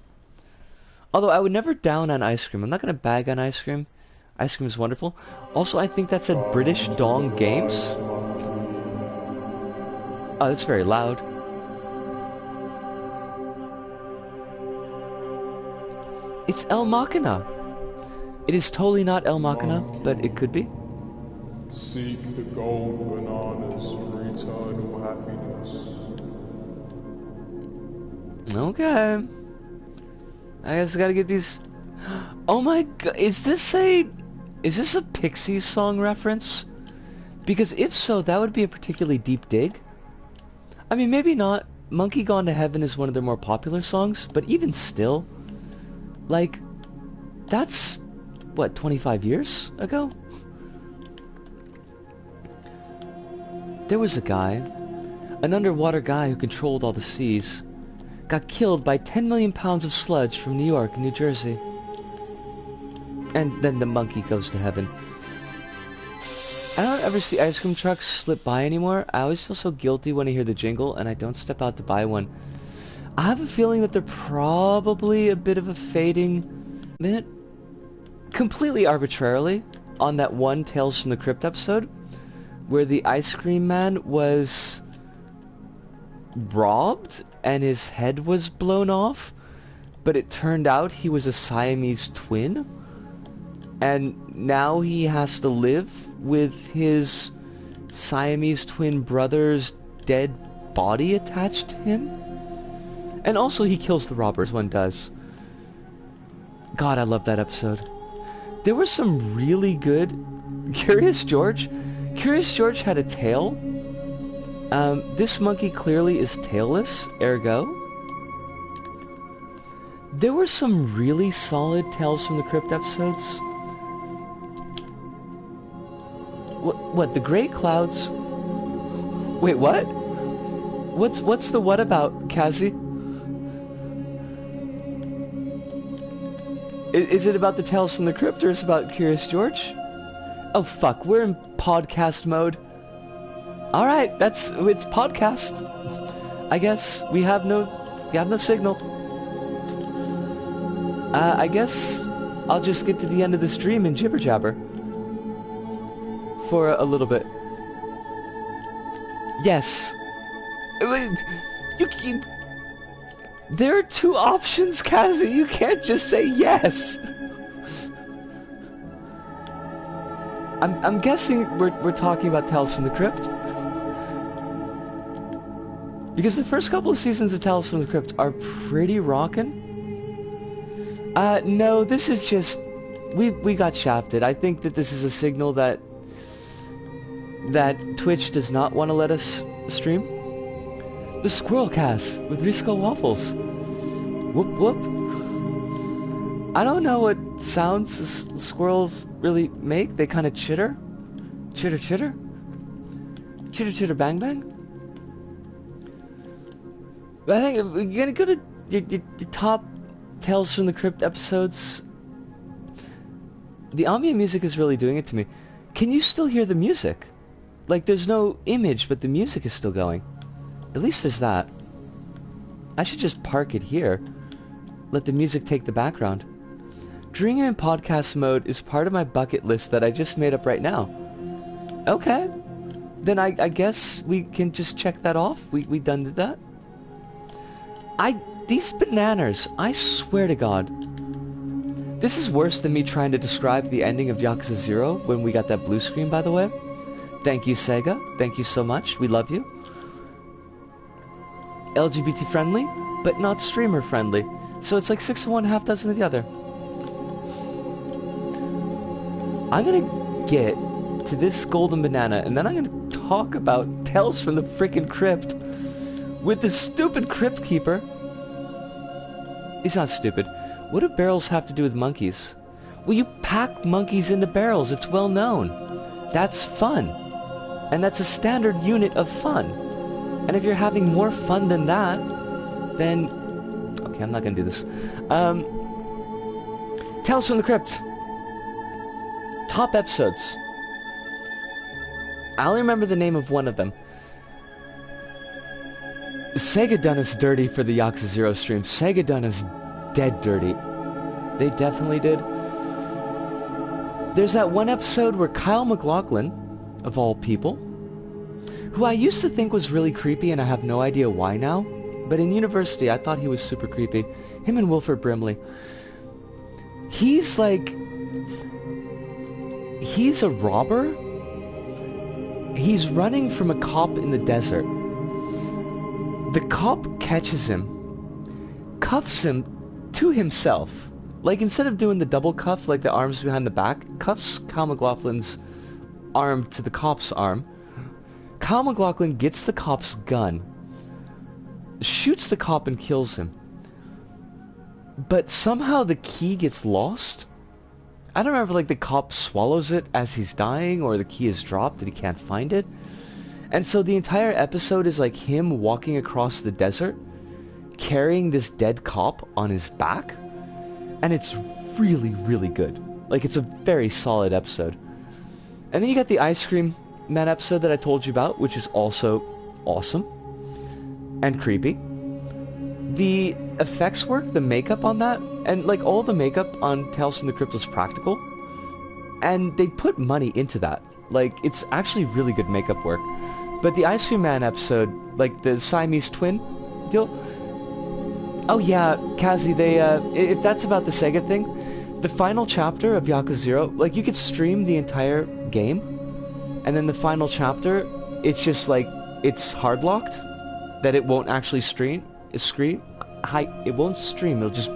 Although I would never down on ice cream. I'm not going to bag on ice cream. Ice cream is wonderful. Also, I think that said British Dong Games. Oh, that's very loud. It's El Machina. It is totally not El Machina, but it could be. Seek the gold bananas for eternal happiness. Okay. I guess I gotta get these. Oh my god, is this a Pixies song reference? Because if so, that would be a particularly deep dig. I mean, maybe not. Monkey Gone to Heaven is one of their more popular songs, but even still, like, that's, what, 25 years ago? There was a guy, an underwater guy who controlled all the seas, got killed by 10 million pounds of sludge from New York and New Jersey. And then the monkey goes to heaven. I don't ever see ice cream trucks slip by anymore. I always feel so guilty when I hear the jingle and I don't step out to buy one. I have a feeling that they're probably a bit of a fading minute. Completely arbitrarily, on that one Tales from the Crypt episode, where the ice cream man was robbed and his head was blown off, but it turned out he was a Siamese twin, and now he has to live with his Siamese twin brother's dead body attached to him. And also he kills the robbers, one does. God, I love that episode. There were some really good... Curious George had a tail. This monkey clearly is tailless, ergo. There were some really solid Tales from the Crypt episodes. What, the Great Clouds? Wait, what? What's the what about, Kazi? Is it about the Tales from the Crypt or is it about Curious George? Oh fuck, we're in podcast mode. Alright, it's podcast. I guess we have no signal. I guess I'll just get to the end of the stream and jibber jabber. For a little bit. Yes. There are two options, Kazi. You can't just say yes. I'm guessing we're talking about Tales from the Crypt. Because the first couple of seasons of Tales from the Crypt are pretty rockin'. No, this is just... We got shafted. I think that this is a signal that Twitch does not want to let us stream. The Squirrelcast with Risco Waffles. Whoop whoop. I don't know what sounds squirrels really make. They kind of chitter. Chitter chitter. Chitter chitter bang bang. But I think if we're gonna go to your top Tales from the Crypt episodes, the ambient music is really doing it to me. Can you still hear the music? Like, there's no image, but the music is still going. At least there's that. I should just park it here. let the music take the background. Dreaming in podcast mode is part of my bucket list that I just made up right now. Okay. Then I guess we can just check that off. We done did that. These bananas, I swear to God. This is worse than me trying to describe the ending of Yakuza 0 when we got that blue screen, by the way. Thank you, Sega. Thank you so much. We love you. LGBT friendly, but not streamer friendly. So it's like 6 of one, half dozen of the other. I'm gonna get to this golden banana, and then I'm gonna talk about Tales from the frickin' Crypt with this stupid Crypt Keeper. He's not stupid. What do barrels have to do with monkeys? Well, you pack monkeys into barrels. It's well known. That's fun. And that's a standard unit of fun. And if you're having more fun than that, then... Okay, I'm not gonna do this. Tales from the Crypt. Top episodes. I only remember the name of one of them. Sega done us dirty for the Yakuza 0 stream. Sega done us dead dirty. They definitely did. There's that one episode where Kyle MacLachlan, of all people, who I used to think was really creepy and I have no idea why now, but in university I thought he was super creepy. Him and Wilford Brimley. He's like... He's a robber. He's running from a cop in the desert. The cop catches him, cuffs him to himself. Like, instead of doing the double cuff, like the arms behind the back, cuffs Kyle MacLachlan's arm to the cop's arm. Kyle MacLachlan gets the cop's gun, shoots the cop and kills him. But somehow the key gets lost. I don't remember, like, the cop swallows it as he's dying, or the key is dropped and he can't find it. And so the entire episode is like him walking across the desert, carrying this dead cop on his back. And it's really, really good. Like, it's a very solid episode. And then you got the Ice Cream Man episode that I told you about, which is also awesome and creepy. The effects work, the makeup on that, and like all the makeup on Tales from the Crypt was practical. And they put money into that. Like, it's actually really good makeup work. But the Ice Cream Man episode, like the Siamese twin deal... Oh yeah, Kazi, they, if that's about the Sega thing, the final chapter of Yakuza 0, like, you could stream the entire game, and then the final chapter, it's just like, it's hard-locked, that it won't actually stream, it won't stream, it'll just...